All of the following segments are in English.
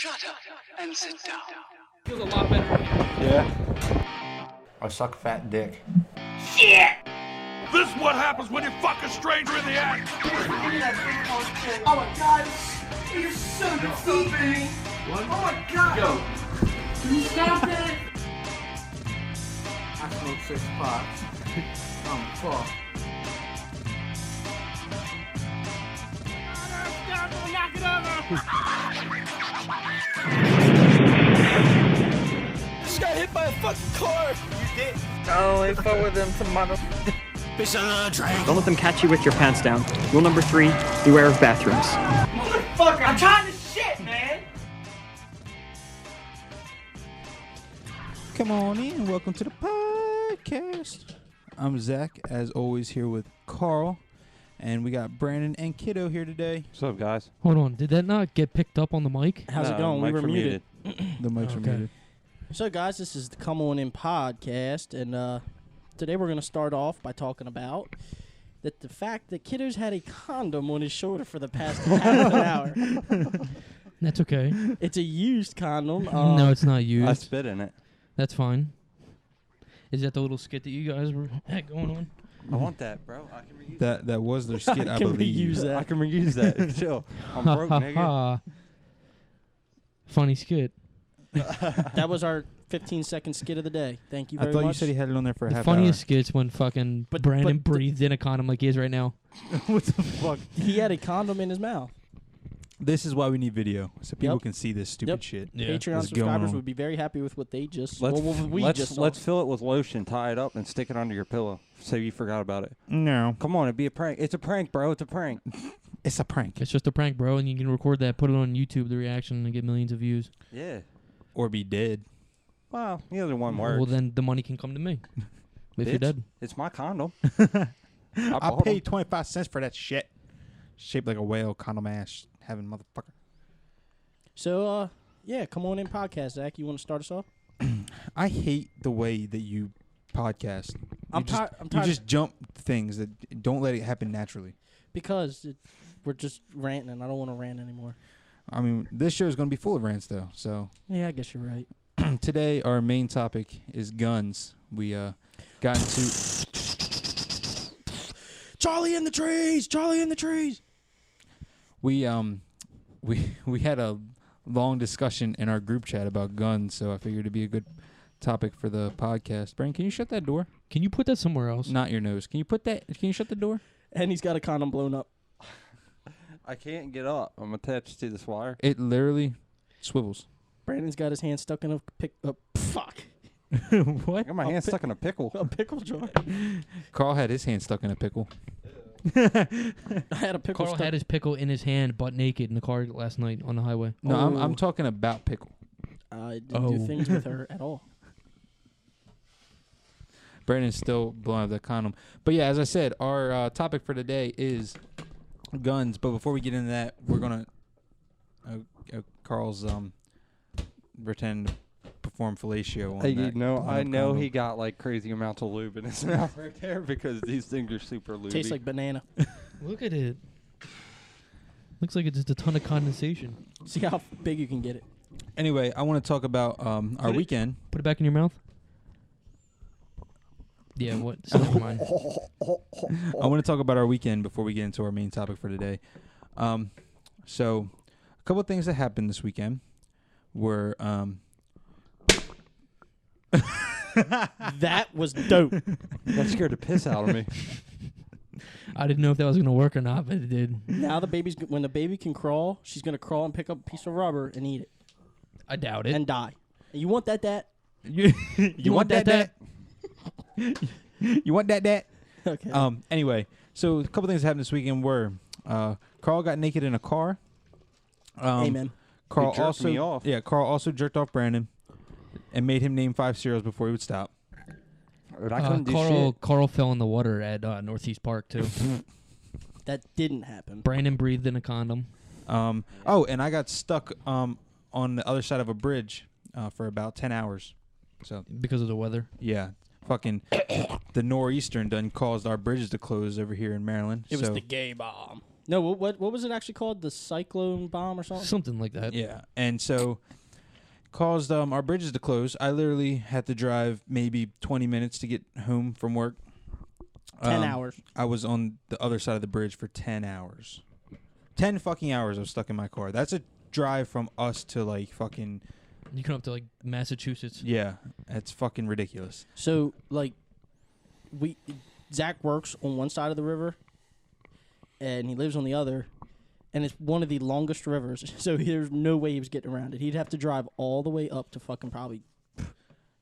Shut up and sit down. Feels a lot better. Yeah. I suck fat dick. Shit! This is what happens when you fuck a stranger in the act. Oh my god, you're so deceiving. Oh my god. Go. Can you stop that? I smoke 6 pots. Fuck. Knock it over. Just got hit by a fucking car. You did. Oh, I fell with him tomato. Don't let them catch you with your pants down. Rule number 3, beware of bathrooms. Motherfucker, I'm trying to shit, man. Come on in. Welcome to the podcast. I'm Zach, as always, here with Carl. And we got Brandon and Kiddo here today. What's up, guys? Hold on, did that not get picked up on the mic? How's it going? We were muted. The mics are Okay. muted. So, guys, this is the Come On In podcast, and today we're going to start off by talking about the fact that Kiddo's had a condom on his shoulder for the past half an hour. That's okay. It's a used condom. No, it's not used. I spit in it. That's fine. Is that the little skit that you guys were going on? I want that, bro. I can reuse that. That was their skit, I can believe. reuse that. I can reuse that. Chill. I'm broke, nigga. Funny skit. That was our 15-second skit of the day. Thank you I very thought much. you said he had it on there for a The half funniest skits when fucking Brandon breathed in a condom like he is right now. hour. What the fuck? He had a condom in his mouth. This is why we need video, so people Yep. can see this stupid Yep. shit. Patreon What's going subscribers on? would be very happy with what they just Let's just saw. let's fill it with lotion, tie it up, and stick it under your pillow so you forgot about it. No. Come on, it'd be a prank. It's a prank, bro. It's a prank. It's a prank. It's just a prank, bro, and you can record that, put it on YouTube, the reaction, and get millions of views. Yeah. Or be dead. Well, the other one works. Well, then the money can come to me if you're Bitch, dead. It's my condom. I bought paid 'em. 25 cents for that shit. Shaped like a whale, condom ass, having motherfucker. So, yeah, Come On In podcast, Zach. You want to start us off? I hate the way that you podcast. I'm You tired. just jump things that don't let it happen naturally. Because we're just ranting, and I don't want to rant anymore. I mean, this show is going to be full of rants, though. So Yeah, I guess you're right. today, our main topic is guns. We got into Charlie in the trees. Charlie in the trees. we had a long discussion in our group chat about guns, so I figured it'd be a good topic for the podcast. Brandon, can you shut that door? Can you put that somewhere else? Not your nose. Can you shut the door? And he's got a condom blown up. I can't get up. I'm attached to this wire. It literally swivels. Brandon's got his hand stuck in a fuck. What? I got my hand stuck in a pickle. A pickle jar. Carl had his hand stuck in a pickle. I had a pickle Carl stuck. had his pickle in his hand, butt naked, in the car last night on the highway. No, Oh. I'm talking about pickle. I didn't do things with her at all. Brandon's still blowing up that condom. But yeah, as I said, our topic for today is guns. But before we get into that, we're gonna Carl's pretend to perform fellatio on Hey, that. I know condom. he got like crazy amounts of lube in his mouth right there because these things are super lubey. Tastes like banana. Look at it. Looks like it's just a ton of condensation. See how big you can get it. Anyway, I want to talk about our weekend. Put it back in your mouth. Yeah, what? Never mind. I want to talk about our weekend before we get into our main topic for today. So, a couple of things that happened this weekend were That was dope. That scared the piss out of me. I didn't know if that was going to work or not, but it did. Now when the baby can crawl, she's gonna crawl and pick up a piece of rubber and eat it I doubt it. and die. And you want that? you want that? You want that? Okay. Anyway, so a couple things that happened this weekend were Carl got naked in a car. Amen. Carl He jerked also me off. Yeah, Carl also jerked off Brandon and made him name 5 cereals before he would stop. But I couldn't do shit. Carl fell in the water at Northeast Park, too. That didn't happen. Brandon breathed in a condom. Oh, and I got stuck on the other side of a bridge for about 10 hours. So Because of the weather. yeah, fucking the nor'eastern done caused our bridges to close over here in Maryland. It was so the gay bomb. No, what was it actually called? The cyclone bomb or something? Something like that. Yeah, and so caused our bridges to close. I literally had to drive maybe 20 minutes to get home from work. 10 hours. I was on the other side of the bridge for 10 hours. 10 fucking hours I was stuck in my car. That's a drive from us to like fucking... You come up to like Massachusetts. Yeah, it's fucking ridiculous. So, like, Zach works on one side of the river, and he lives on the other, and it's one of the longest rivers, so there's no way he was getting around it. He'd have to drive all the way up to fucking probably...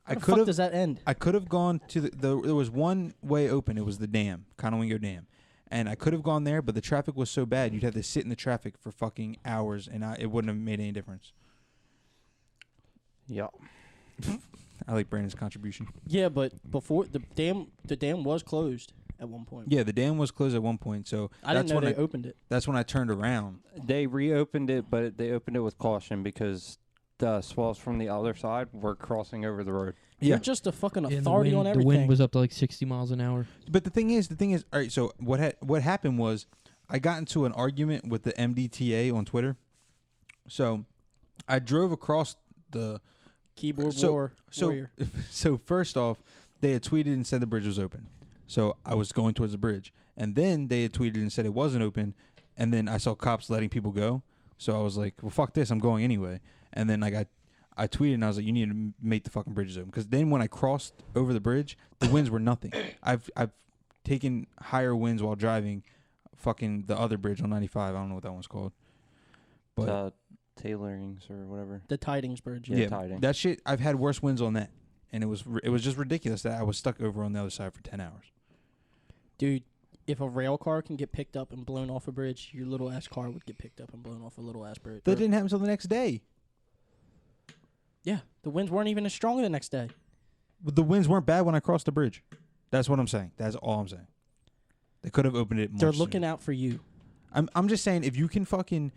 How the fuck does that end? I could have gone to there was one way open. It was the dam, Conowingo Dam. And I could have gone there, but the traffic was so bad, you'd have to sit in the traffic for fucking hours, and it wouldn't have made any difference. Yeah. I like Brandon's contribution. Yeah, but before the dam was closed at one point. Yeah, the dam was closed at one point, so I didn't know they opened it. That's when I turned around. They reopened it, but they opened it with caution because the swells from the other side were crossing over the road. You're just a fucking Yeah, authority on everything. The wind was up to like 60 miles an hour. But the thing is, all right. So what happened was, I got into an argument with the MDTA on Twitter. So, I drove across the keyboard warrior. warrior. So first off, they had tweeted and said the bridge was open. So I was going towards the bridge, and then they had tweeted and said it wasn't open, and then I saw cops letting people go. So I was like, well, fuck this, I'm going anyway. And then I tweeted and I was like, you need to make the fucking bridges open. Because then when I crossed over the bridge, the winds were nothing. I've taken higher winds while driving fucking the other bridge on 95. I don't know what that one's called. But Tailorings or whatever. The Tidings Bridge. Yeah, Tidings. that shit, I've had worse winds on that. And it was just ridiculous that I was stuck over on the other side for 10 hours. Dude, if a rail car can get picked up and blown off a bridge, your little ass car would get picked up and blown off a little ass bridge. That didn't happen until the next day. Yeah, the winds weren't even as strong the next day. But the winds weren't bad when I crossed the bridge. That's what I'm saying. That's all I'm saying. They could have opened it more. They're looking out for you. I'm just saying, if you can fucking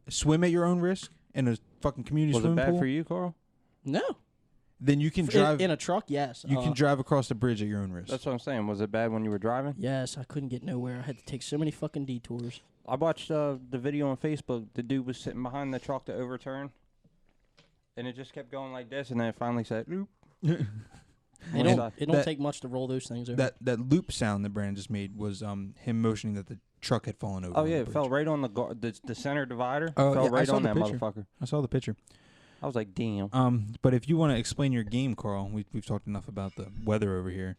swim at your own risk in a fucking community Was it swimming bad pool, for you, Carl? No. then you can drive in a truck. Yes, You can drive across the bridge at your own risk. That's what I'm saying. Was it bad when you were driving? Yes, I couldn't get nowhere. I had to take so many fucking detours. I watched the video on Facebook. The dude was sitting behind the truck to overturn, and it just kept going like this, and then it finally said, "Oop." It don't take much to roll those things over. That loop sound that Brandon just made was him motioning that the truck had fallen over. Oh yeah, it fell right on the center divider. Oh, fell yeah, right on that picture. motherfucker. I saw the picture. I was like, damn. But if you want to explain your game, Carl, we've talked enough about the weather over here.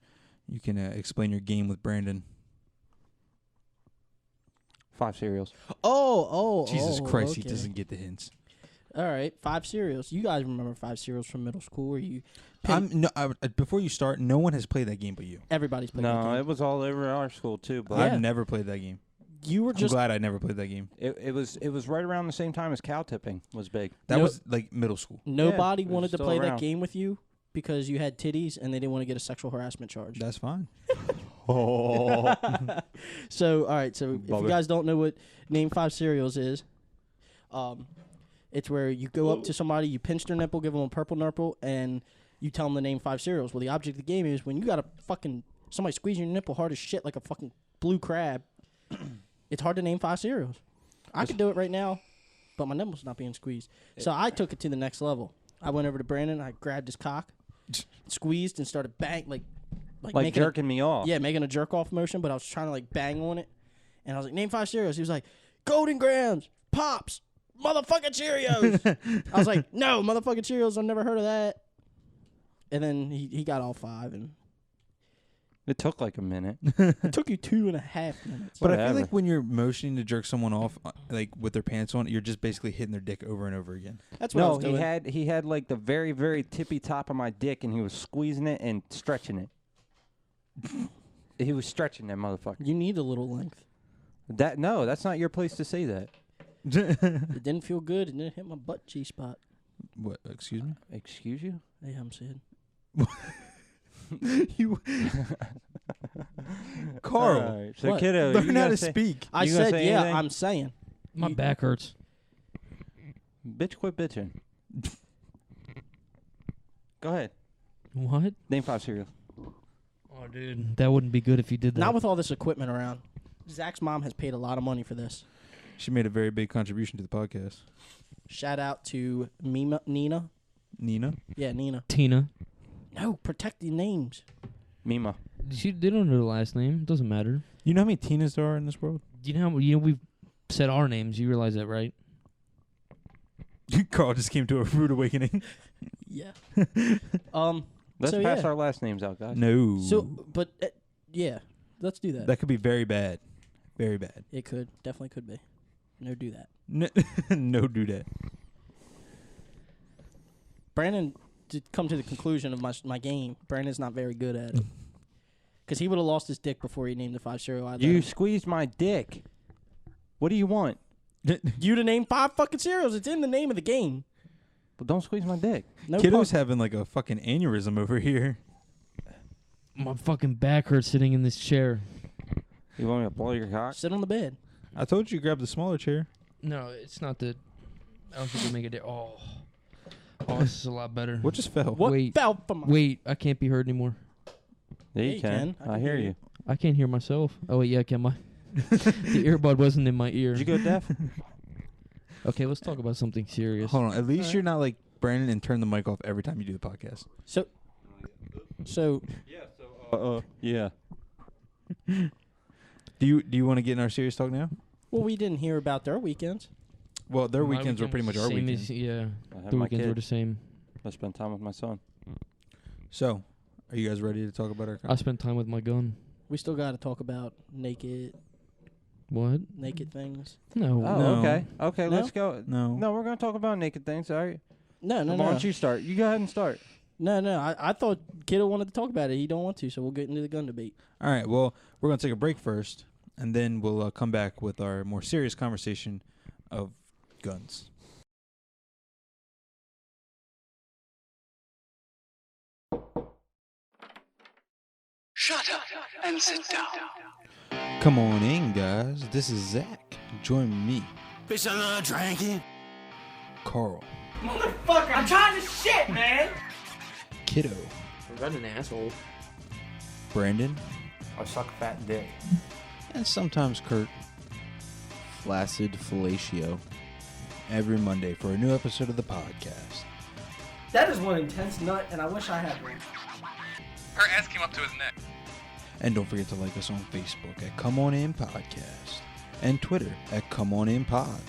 You can explain your game with Brandon. 5 cereals. Jesus Christ, okay. he doesn't get the hints. All right, 5 cereals. You guys remember 5 cereals from middle school? Or you? Before you start, no one has played that game but you. Everybody's played that game. No, it was all over our school too. But I've never played that game. You were I'm just glad I never played that game. It was right around the same time as cow tipping was big. That was like middle school. Nobody Yeah, it was wanted to still play that around. game with you because you had titties and they didn't want to get a sexual harassment charge. That's fine. So, all right. So, if you guys don't know what Name 5 Cereals is, it's where you go up to somebody, you pinch their nipple, give them a purple nipple, and you tell them to name 5 cereals. Well, the object of the game is when you got a fucking somebody squeezing your nipple hard as shit like a fucking blue crab. It's hard to name 5 cereals. I could do it right now, but my nipple's not being squeezed. So I took it to the next level. I went over to Brandon. I grabbed his cock, squeezed, and started bang like making jerking me off. Yeah, making a jerk off motion. But I was trying to like bang on it, and I was like, "Name 5 cereals." He was like, "Golden Grams, Pops, motherfucking Cheerios." I was like, "No, motherfucking Cheerios. I've never heard of that." And then he got all 5, and It took like a minute. it took you 2.5 minutes. But I feel Whatever. like when you're motioning to jerk someone off, like with their pants on, you're just basically hitting their dick over and over again. That's what I No, was doing. he had like the very, very tippy top of my dick, and he was squeezing it and stretching it. He was stretching that motherfucker. You need a little length. That's not your place to say that. It didn't feel good. It didn't hit my butt G spot. What? Excuse me? Excuse you? Yeah, I'm saying. You, Carl, Alright, so What? kiddo, learn you how gonna to say- speak. I You gonna said, say yeah, anything? I'm saying. My back hurts. Bitch, quit bitching. Go ahead. What? Name 5 cereals. Oh, dude, that wouldn't be good if you did that. Not with all this equipment around. Zach's mom has paid a lot of money for this. She made a very big contribution to the podcast. Shout out to Nina. Nina? Yeah, Nina. Tina. No, protect the names. Mima. They don't know the last name. Doesn't matter. You know how many Tinas there are in this world? You know we've said our names. You realize that, right? Carl just came to a rude awakening. Yeah. Let's so, pass yeah. our last names out, guys. No. So, but yeah, let's do that. That could be very bad. Very bad. It could. Definitely could be. No, do that. No, do that. Brandon did come to the conclusion of my game. Brandon's not very good at it. Because he would have lost his dick before he named the 5 cereal. You squeezed my dick. What do you want? You to name 5 fucking cereals. It's in the name of the game. But don't squeeze my dick. No Kiddo's having like a fucking aneurysm over here. My fucking back hurts sitting in this chair. You want me to blow your cock? Sit on the bed. I told you grab the smaller chair. No, it's not the. I don't think we make it. Oh, this is a lot better. What just fell? What Wait. fell from my... Wait, I can't be heard anymore. Yeah, Yeah, you you can. can. I hear you. I can't hear myself. Oh wait, yeah, I can. My the earbud wasn't in my ear. Did you go deaf? Okay, let's talk about something serious. Hold on. At least you're not like Brandon and turn the mic off every time you do the podcast. So... Yeah. Do you want to get in our serious talk now? Well, we didn't hear about their weekends. Well, their My weekends were pretty much was our the same weekends. yeah, I have the my weekends were kid. the same. I spend time with my son. So, are you guys ready to talk about our? I spent time with my gun. We still got to talk about naked What? things. No. Oh, No. okay. Okay, No? let's go. No. No, we're going to talk about naked things, all right? No. Why don't you start? You go ahead and start. No. I thought Kiddo wanted to talk about it. He don't want to, so we'll get into the gun debate. All right. Well, we're gonna take a break first, and then we'll come back with our more serious conversation of guns. Shut up and sit down. Come on in, guys. This is Zach. Join me, Bitch, I love drinking. Carl, Motherfucker, I'm trying to shit, man. Kiddo, I'm an asshole. Brandon, I suck fat dick. and sometimes Kurt. Flaccid fellatio. Every Monday for a new episode of the podcast. That is one intense nut, and I wish I had one. Her ass came up to his neck. And don't forget to like us on Facebook at Come On In Podcast and Twitter at Come On In Pod.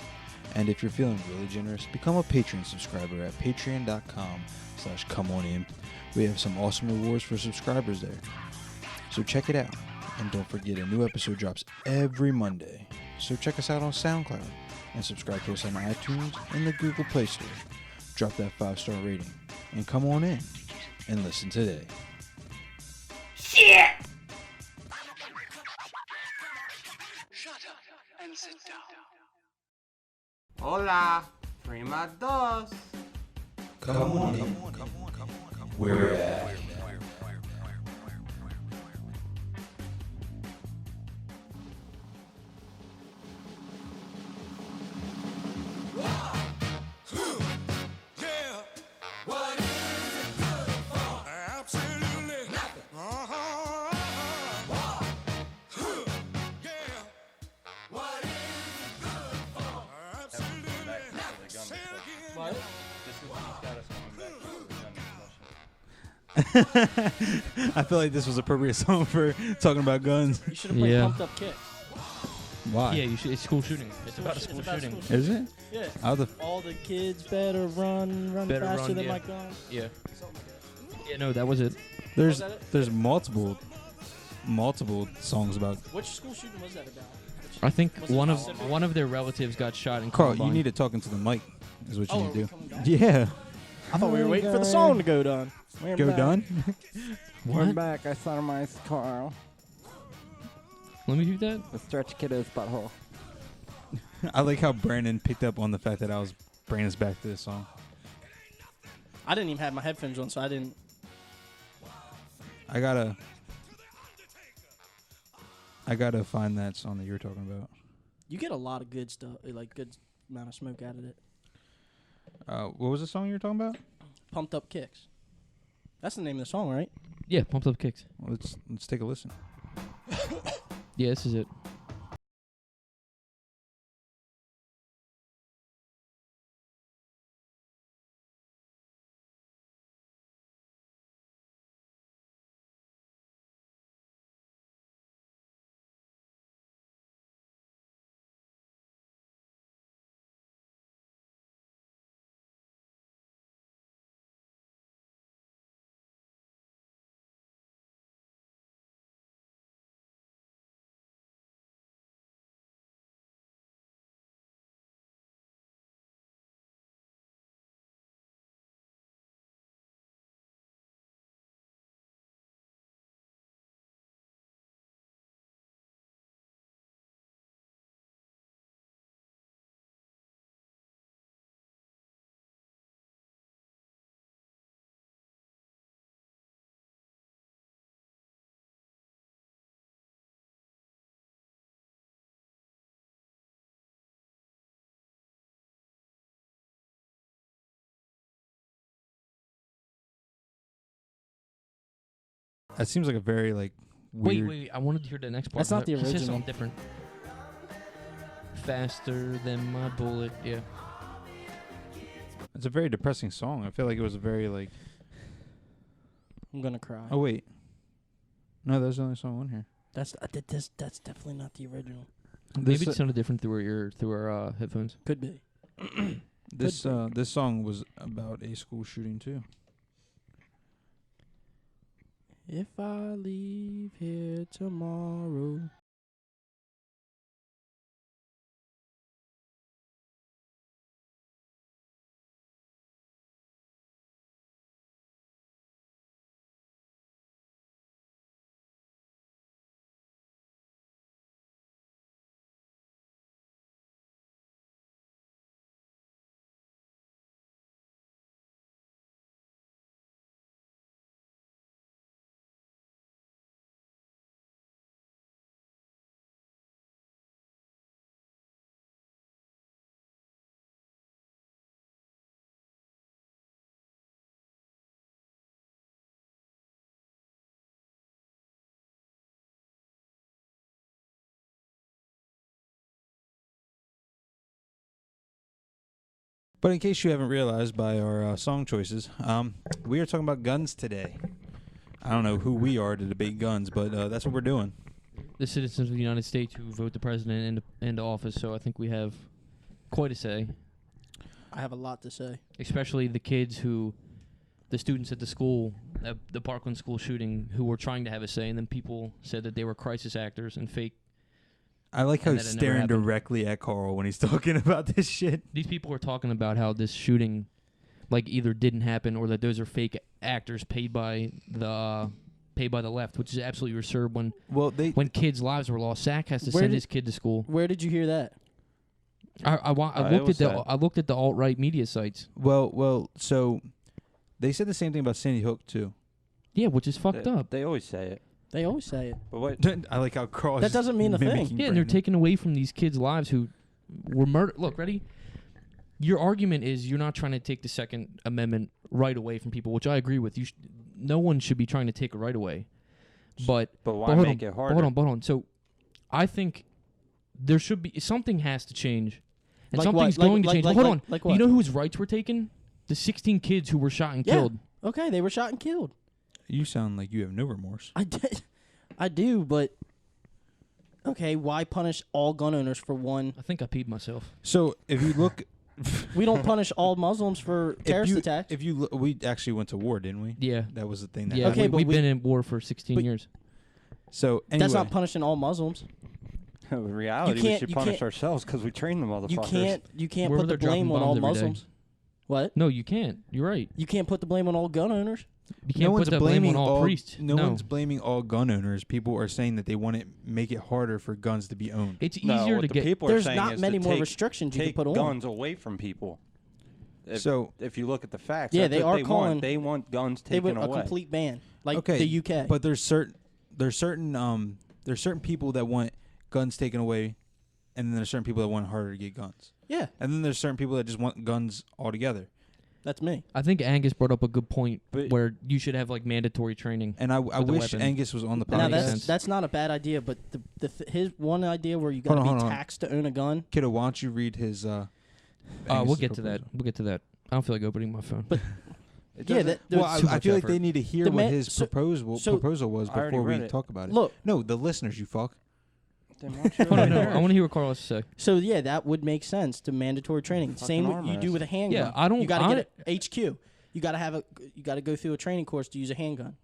And if you're feeling really generous, become a Patreon subscriber at patreon.com/comeonin. We have some awesome rewards for subscribers there. So check it out. And don't forget, a new episode drops every Monday. So check us out on SoundCloud and subscribe to us on iTunes and the Google Play Store. Drop that 5-star rating and come on in and listen today. Shit! Shut up and sit down. Hola, prima dos. Come on in. We're at. I feel like this was appropriate song for talking about guns. You should have played Yeah. Pumped Up Kicks. Why? Yeah, you should. It's school shooting. It's about a school shooting. Is it? Yeah. How the All the kids better run Better faster run, than yeah. my gun. Yeah. Yeah, no, that was it. there's that it? there's multiple songs about. Which school shooting was that about? I think Was it one specific? of their relatives got shot in Carl, Columbine. you need to talk into the mic. Is what you Oh, need are to we do. coming back? Yeah. I thought we were waiting for the song to go done. Go done. We're back. I sodomized Carl. Let me do that. The stretch kiddo's butthole. I like how Brandon picked up on the fact that I was bringing us back to this song. I didn't even have my headphones on, so I didn't. I gotta find that song that you were talking about. You get a lot of good stuff, like good amount of smoke out of it. What was the song you were talking about? Pumped Up Kicks. That's the name of the song, right? Yeah, Pumped Up Kicks. Well, let's take a listen. Yeah, this is it. That seems like a very like weird. Wait. I wanted to hear the next part. That's not the He says original. something different. Faster than my bullet. Yeah. It's a very depressing song. I feel like it was a very like. I'm gonna cry. Oh wait. No, that's the only song on here. That's definitely not the original. Maybe it sounded different through our headphones. Could be. This song was about a school shooting too. If I leave here tomorrow. But in case you haven't realized by our song choices, we are talking about guns today. I don't know who we are to debate guns, but that's what we're doing. The citizens of the United States who vote the president into office, so I think we have quite a say. I have a lot to say. Especially the kids the students at the school, the Parkland school shooting, who were trying to have a say, and then people said that they were crisis actors and fake. I like how And he's that it never staring happened. directly at Carl when he's talking about this shit. These people were talking about how this shooting, like, either didn't happen or that those are fake actors paid by the left, which is absolutely absurd. When kids' lives were lost, Zach has to send his kid to school. Where did you hear that? I looked at the alt-right media sites. Well, so they said the same thing about Sandy Hook too. Yeah, which is fucked up. They always say it. They always say it. But what? I like how Carl. That doesn't mean a thing. Yeah, and they're taking away from these kids' lives who were murdered. Look, ready? Your argument is you're not trying to take the Second Amendment right away from people, which I agree with. No one should be trying to take it right away. But why make it harder? Hold on. So I think there should be something has to change, and Like something's what? going to change. Hold on. Like You what? know whose rights were taken? The 16 kids who were shot and Yeah. killed. Okay, they were shot and killed. You sound like you have no remorse. I do, but okay, why punish all gun owners for one? I think I peed myself. So if you look, We don't punish all Muslims for terrorist attacks. If you look, we actually went to war, didn't we? Yeah. That was the thing. That Yeah, Okay, but we've we- been in war for 16 but- years. So anyway, That's not punishing all Muslims. In reality, we should punish ourselves because we train the motherfuckers. You can't Where put they're the blame dropping on all bombs every day. Muslims. What? No, you can't. You're right. You can't put the blame on all gun owners. You can't put the blame on all priests. No one's blaming all gun owners. People are saying that they want to make it harder for guns to be owned. It's easier to the get. people There's are saying not is many to more take- restrictions you can take put on. guns away from people. If you look at the facts, Yeah, that's they what are they calling. want. They want guns They taken want a away. complete ban, like Okay, the UK. But there's certain people that want guns taken away, and then there's certain people that want harder to get guns. Yeah, And then there's certain people that just want guns altogether. that's me. I think Angus brought up a good point But- where you should have like mandatory training. And I the wish weapon. Angus was on the Now makes podcast. sense. that's not a bad idea, but his one idea where you got to Hold on, be hold on. taxed to own a gun. Kiddo, why don't you read his? We'll Angus's get to that. proposal? We'll get to that. I don't feel like opening my phone. But It yeah, doesn't- that, Well, I too feel much like effort. they need to hear The what man- his so- proposal was I already before we read it. talk about it. Look. No, the listeners, you fuck. Then why don't you Hold on, no. read I want to hear what Carlos has to say. So yeah, that would make sense to mandatory training. Fucking Same arm what you do wrest. with a handgun. Yeah, I don't- You got to I- get a HQ. You got to go through a training course to use a handgun.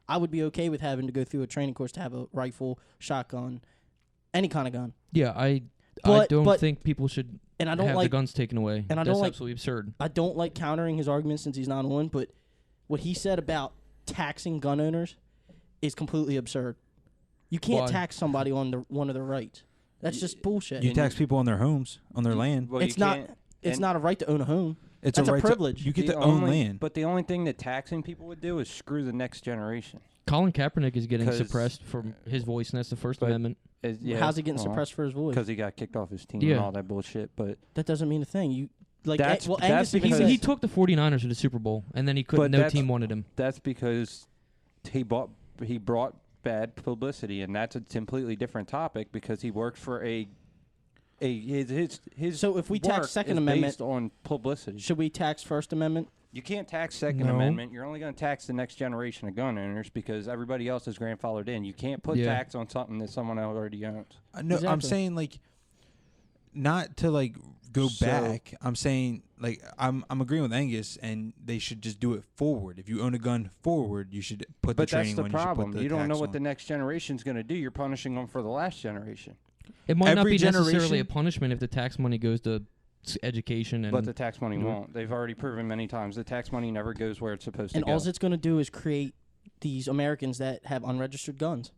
I would be okay with having to go through a training course to have a rifle, shotgun, any kind of gun. Yeah, I But- don't but- think people should And I don't have the like guns taken away. and I That's don't like- absolutely absurd. I don't like countering his argument since he's not on, but what he said about taxing gun owners is completely absurd. You can't Why? tax somebody on one of their rights. That's just bullshit. You tax people on their homes, on their land. Well, it's you not. can't- It's and not a right to own a home. It's That's a right privilege. you get the to own only- land. But the only thing that taxing people would do is screw the next generation. Colin Kaepernick is getting 'Cause- suppressed from his voice, and that's the First But- Amendment. How's he getting suppressed for his voice? Because he got kicked off his team Yeah. and all that bullshit. But That doesn't mean a thing. You like That's- well, that's Angus even because- said, He took the 49ers to the Super Bowl, and then he couldn't. But No that's- team wanted him. that's because he bought he brought bad publicity, and that's a completely different topic because he worked for his So if we tax work Second is Amendment, based on publicity. should we tax First Amendment? You can't tax Second No. Amendment. You're only going to tax the next generation of gun owners because everybody else is grandfathered in. You can't put tax on something that someone already owns. No, I'm Exactly. saying like not to like go So- back. I'm saying like I'm agreeing with Angus, and they should just do it forward. If you own a gun forward, you should put But the training that's the on. problem. You, should put the You don't know tax what on. the next generation's going to do. You're punishing them for the last generation. It might not Every be necessarily a generation- punishment if the tax money goes to education and. But the tax money Mhm. won't. They've already proven many times the tax money never goes where it's supposed And to go. all it's going to do is create these Americans that have unregistered guns.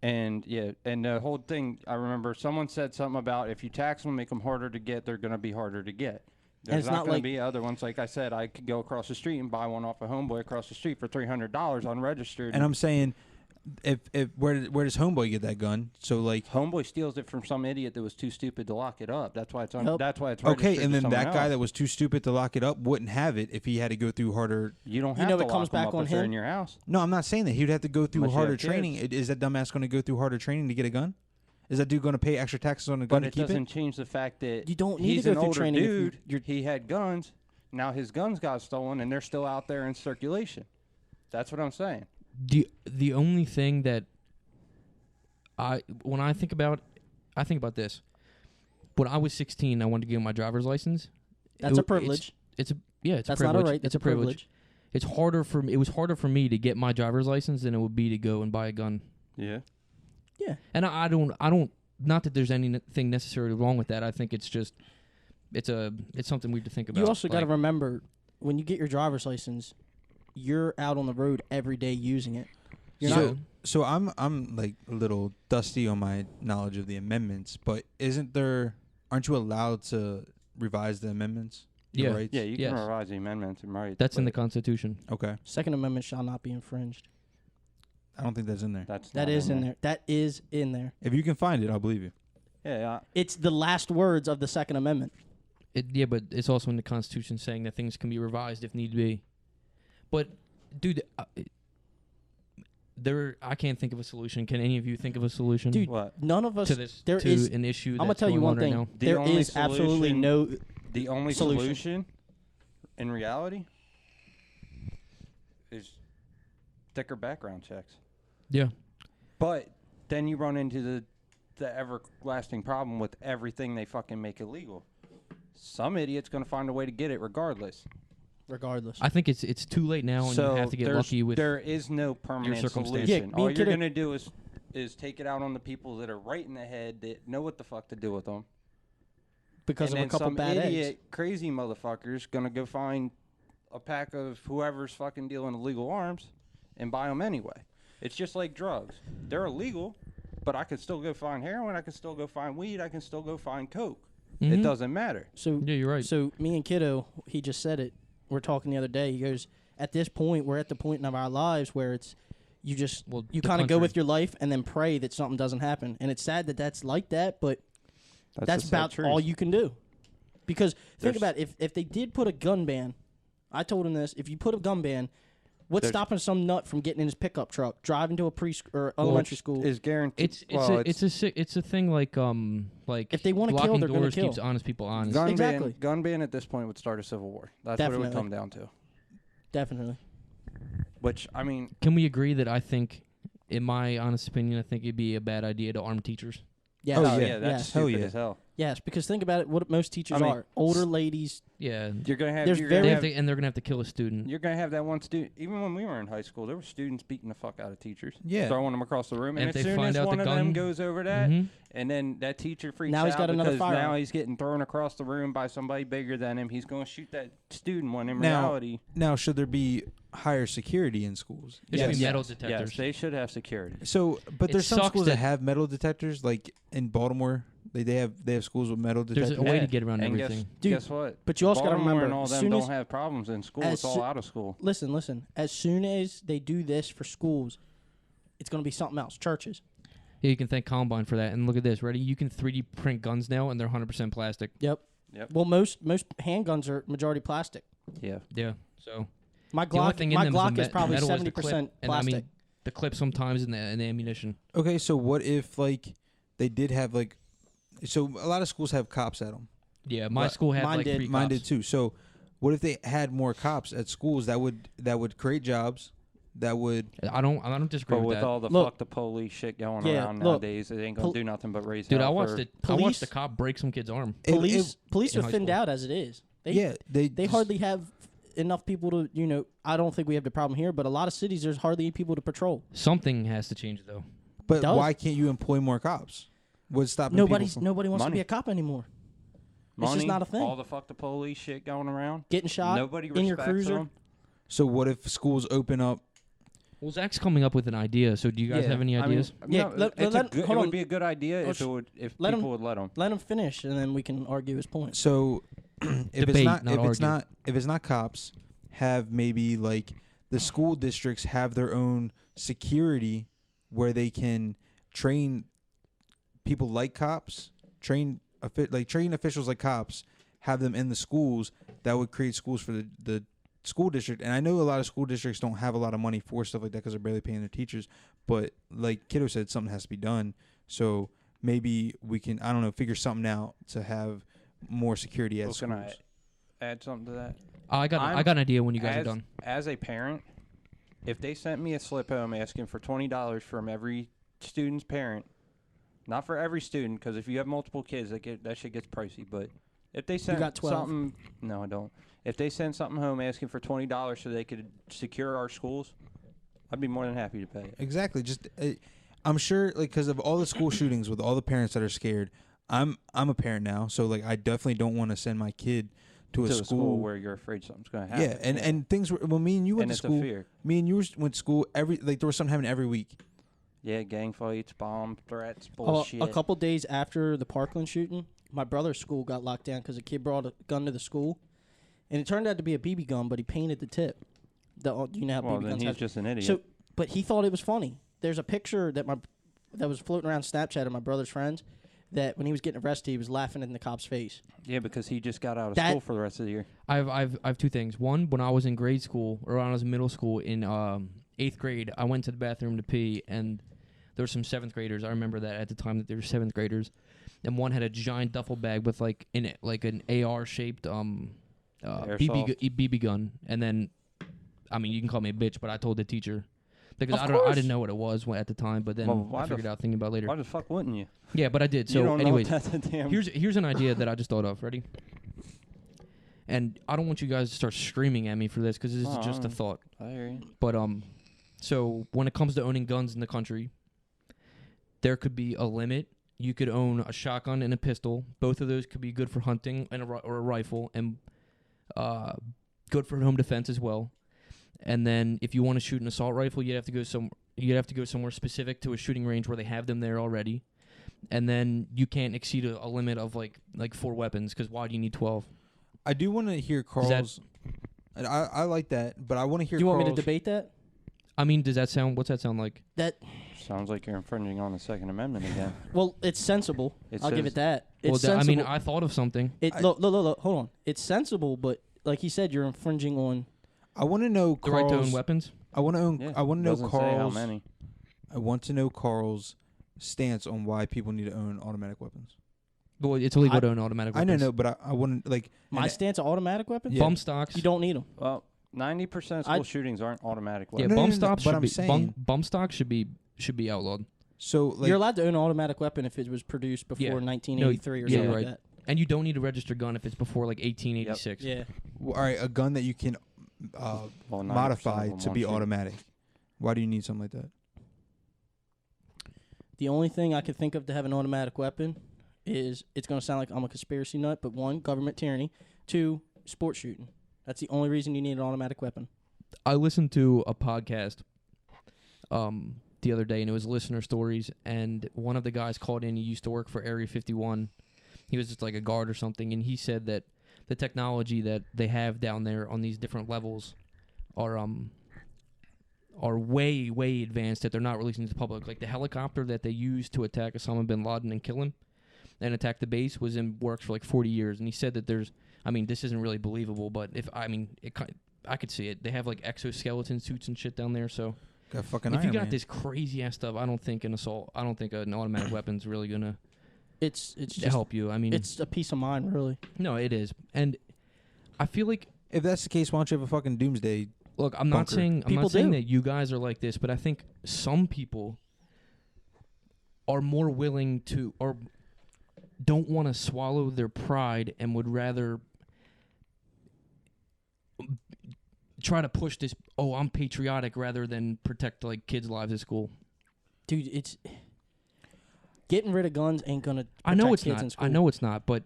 And the whole thing, I remember someone said something about if you tax them, make them harder to get, they're going to be harder to get. There's it's not not going like- to be other ones. Like I said, I could go across the street and buy one off a homeboy across the street for $300 unregistered. And I'm saying, if where does Homeboy get that gun? So like, homeboy steals it from some idiot that was too stupid to lock it up. That's why it's Nope. that's why it's okay, registered and to then someone that guy else. that was too stupid to lock it up wouldn't have it if he had to go through harder. You don't You have know to it comes lock them back up on if they're him? in your house. No, I'm not saying that. He would have to go through Unless you harder have training. kids. Is that dumbass going to go through harder training to get a gun? Is that dude going to pay extra taxes on a gun But to it keep doesn't it? change the fact that You don't need he's to go an through older training if you- dude. He had guns. Now his guns got stolen, and they're still out there in circulation. That's what I'm saying. The only thing that when I think about this. When I was 16, I wanted to get my driver's license. That's a privilege. It's a That's privilege. not a right. It's That's a privilege. It's harder for me. It was harder for me to get my driver's license than it would be to go and buy a gun. Yeah. Yeah. And I don't. Not that there's anything necessarily wrong with that. I think it's just. It's something we have to think about. You also got to Like, remember, when you get your driver's license, you're out on the road every day using it. You're not. So I'm like a little dusty on my knowledge of the amendments, but aren't you allowed to revise the amendments? Your Yeah. rights? Yeah, you can Yes. revise the amendments and rights. That's in the but Constitution. Okay. Second Amendment shall not be infringed. I don't think that's in there. That's That not is in there. That is in there. If you can find it, I'll believe you. Yeah. It's the last words of the Second Amendment. Yeah, but it's also in the Constitution saying that things can be revised if need be. But, dude, I can't think of a solution. Can any of you think of a solution? Dude, What? none of us. to this there to is. an issue. I'm gonna that's tell you going one on right thing. now? The There only is absolutely solution- no. The only Solution. solution, in reality, is thicker background checks. Yeah. But then you run into the everlasting problem with everything they fucking make illegal. Some idiot's going to find a way to get it regardless. Regardless. I think it's too late now, and So you have to get there's- lucky with. there is no permanent circumstance. solution. Yeah, me All and you're Kiddo- going to do is take it out on the people that are right in the head that know what the fuck to do with them. because and of a then couple some bad idiot, eggs. crazy motherfucker's going to go find a pack of whoever's fucking dealing illegal arms and buy them anyway. It's just like drugs. They're illegal, but I can still go find heroin. I can still go find weed. I can still go find coke. It Mhm. doesn't matter. So Yeah, you're right. So me and Kiddo, he just said it. We're talking the other day. He goes, at this point, we're at the point in our lives where it's you just Well, you the kind of go country. with your life and then pray that something doesn't happen. And it's sad that that's like that, but that's the sad about truth. all you can do. Because think There's- about it, if they did put a gun ban, I told him this. If you put a gun ban, what's There's- stopping some nut from getting in his pickup truck, driving to a or elementary school? is guaranteed. It's a thing like If they wanna kill, locking they're gonna doors kill. keeps honest people honest. gun Exactly. ban. Gun ban at this point would start a civil war. That's what it would Definitely. come down to. Definitely. Which I mean, Can we agree that I think, in my honest opinion, I think it'd be a bad idea to arm teachers? Yes. Oh, oh yeah. yeah, that's Yes. Hell stupid yeah. as hell. Yes, because think about it. What most teachers I mean, are older ladies. Yeah. You're gonna have. There's You're They gonna very- have have to, and they're gonna have to kill a student. You're gonna have that one student. Even when we were in high school, there were students beating the fuck out of teachers. Yeah. Throwing them across the room, and And as if they soon find as out the one of them gun- goes over that, Mhm. and then that teacher freaks Now he's out got another because now firearm. he's getting thrown across the room by somebody bigger than him. He's going to shoot that student. When in Now- reality, Now, should there be higher security in schools? There should be Yes. metal yes, detectors. they should have security. So, but It there's some sucks schools that that- have metal detectors, like in Baltimore. They have schools with metal There's detectors. a way Yeah, to get around and everything. Dude, Guess what? but you also gotta Baltimore remember, and all as them soon don't as- have problems in school. as It's all soo- out of school. Listen. As soon as they do this for schools, it's going to be something else. Churches. Yeah, you can thank Combine for that. And look at this. Ready? You can 3D print guns now, and they're 100% plastic. Yep. Yep. Well, most handguns are majority plastic. Yeah. Yeah. So My the only Glock, thing in my them Glock is is probably metal is the clip, 70% and I plastic. mean, the clip sometimes and the ammunition. Okay, so what if like they did have like, so a lot of schools have cops at them. Yeah, my school had like 3 cops. Mine did too. So what if they had more cops at schools? That would create jobs. That would. I don't disagree But with with that. all the Look, fuck the police shit going yeah, around look, nowadays, it ain't gonna do nothing but raise Dude, hell I watched for- it. I watched Police- a cop break some kid's arm. Police in are high thinned school. out as it is. They They hardly have enough people to, I don't think we have the problem here, but a lot of cities there's hardly any people to patrol. Something has to change though. But does. why can't you employ more cops? What's stopping Nobody people from wants to Money. be a cop anymore. Money, It's just not a thing. All the fuck the police shit going around. Getting shot Nobody in your respects cruiser. them. So what if schools open up? Well, Zach's coming up with an idea. So do you guys have any ideas? Yeah, no, it hold on. would be a good idea if let people him- would let them. Let him finish, and then we can argue his point. So if Debate, it's not cops, have maybe like the school districts have their own security where they can train people like cops, train officials like cops, have them in the schools. That would create schools for the school district. And I know a lot of school districts don't have a lot of money for stuff like that because they're barely paying their teachers. But like Kiddo said, something has to be done. So maybe we can, I don't know, figure something out to have more security at schools. Can I add something to that? I got an idea when you guys as, are done. As a parent, if they sent me a slip home asking for $20 from every student's parent, not for every student, because if you have multiple kids, that shit gets pricey. But if they sent got 12. something, no, I don't. If they send something home asking for $20 so they could secure our schools, I'd be more than happy to pay it. Exactly. Just I'm sure, like, because of all the school shootings with all the parents that are scared. I'm a parent now, so like I definitely don't want to send my kid to a school where you're afraid something's going to happen. Yeah, and things were. Well, me and you went And to it's a school. fear. Me and you went to school there was something happening every week. Yeah, gang fights, bomb threats, Oh, bullshit. a couple days after the Parkland shooting, my brother's school got locked down because a kid brought a gun to the school, and it turned out to be a BB gun, but he painted the tip. How well, BB then guns he's have. just an idiot. So, but he thought it was funny. There's a picture that was floating around Snapchat of my brother's friends that when he was getting arrested, he was laughing in the cop's face. Yeah, because he just got out of school for the rest of the year. I have 2 things. One, when I was in grade school or when I was in middle school in 8th grade, I went to the bathroom to pee, and there were some 7th graders. I remember that at the time that there were 7th graders, and one had a giant duffel bag with like in it like an AR shaped BB gun, and then I mean you can call me a bitch, but I told the teacher. Because I didn't know what it was at the time, but then I figured out thinking about it later. Why the fuck wouldn't you? Yeah, but I did. You So, don't know anyways, that's a damn here's an idea that I just thought of. Ready? And I don't want you guys to start screaming at me for this because this is just a thought. I hear you. But so when it comes to owning guns in the country, there could be a limit. You could own a shotgun and a pistol. Both of those could be good for hunting and or a rifle, and good for home defense as well. And then if you want to shoot an assault rifle, you'd have to go somewhere specific to a shooting range where they have them there already. And then you can't exceed a limit of like 4 weapons, because why do you need 12? I do want to hear Carl's. I like that, but I want to hear. Do you want me Carl's- to debate that? I mean, what's that sound like? That Sounds like you're infringing on the Second Amendment again. well, it's sensible. I'll give it that. It's Well, I sensible. mean, I thought of something. Look, hold on. It's sensible, but like he said, you're infringing on. I want to know The Carl's. right to own weapons? I want to own. Yeah, I want to know doesn't say how Carl's. many. I want to know Carl's stance on why people need to own automatic weapons. Well, it's illegal to own automatic I weapons. know, but I want to like My stance on automatic weapons? Yeah. Bump stocks. You don't need them. Well, 90% of school shootings aren't automatic Yeah, weapons. bump stocks but should I'm be saying- bump stocks should be outlawed. So like You're allowed to own an automatic weapon if it was produced before 1983 or yeah, something you're like right. that. And you don't need a registered gun if it's before like 1886. Yeah. all right, a gun that you can Well, 90% modify of them to be won't shoot. automatic. Why do you need something like that? The only thing I could think of to have an automatic weapon is, it's going to sound like I'm a conspiracy nut, but 1, government tyranny. 2, sports shooting. That's the only reason you need an automatic weapon. I listened to a podcast the other day, and it was listener stories, and one of the guys called in. He used to work for Area 51. He was just like a guard or something, and he said that the technology that they have down there on these different levels are way, way advanced that they're not releasing to the public. Like the helicopter that they used to attack Osama bin Laden and kill him and attack the base was in works for like 40 years. And he said that this isn't really believable, but I could see it. They have like exoskeleton suits and shit down there, so Got fucking if you Iron got Man. this crazy ass stuff, I don't think an automatic weapon's really gonna It's just help you. I mean, it's a peace of mind, really. no, it is, and I feel like If that's the case, why don't you have a fucking doomsday? look, I'm not bunker. saying People do. that you guys are like this, but I think some people are more willing to or don't want to swallow their pride and would rather try to push this, oh, I'm patriotic, rather than protect like kids' lives at school. Dude, it's getting rid of guns ain't gonna protect I know it's kids not. in school. I know it's not, but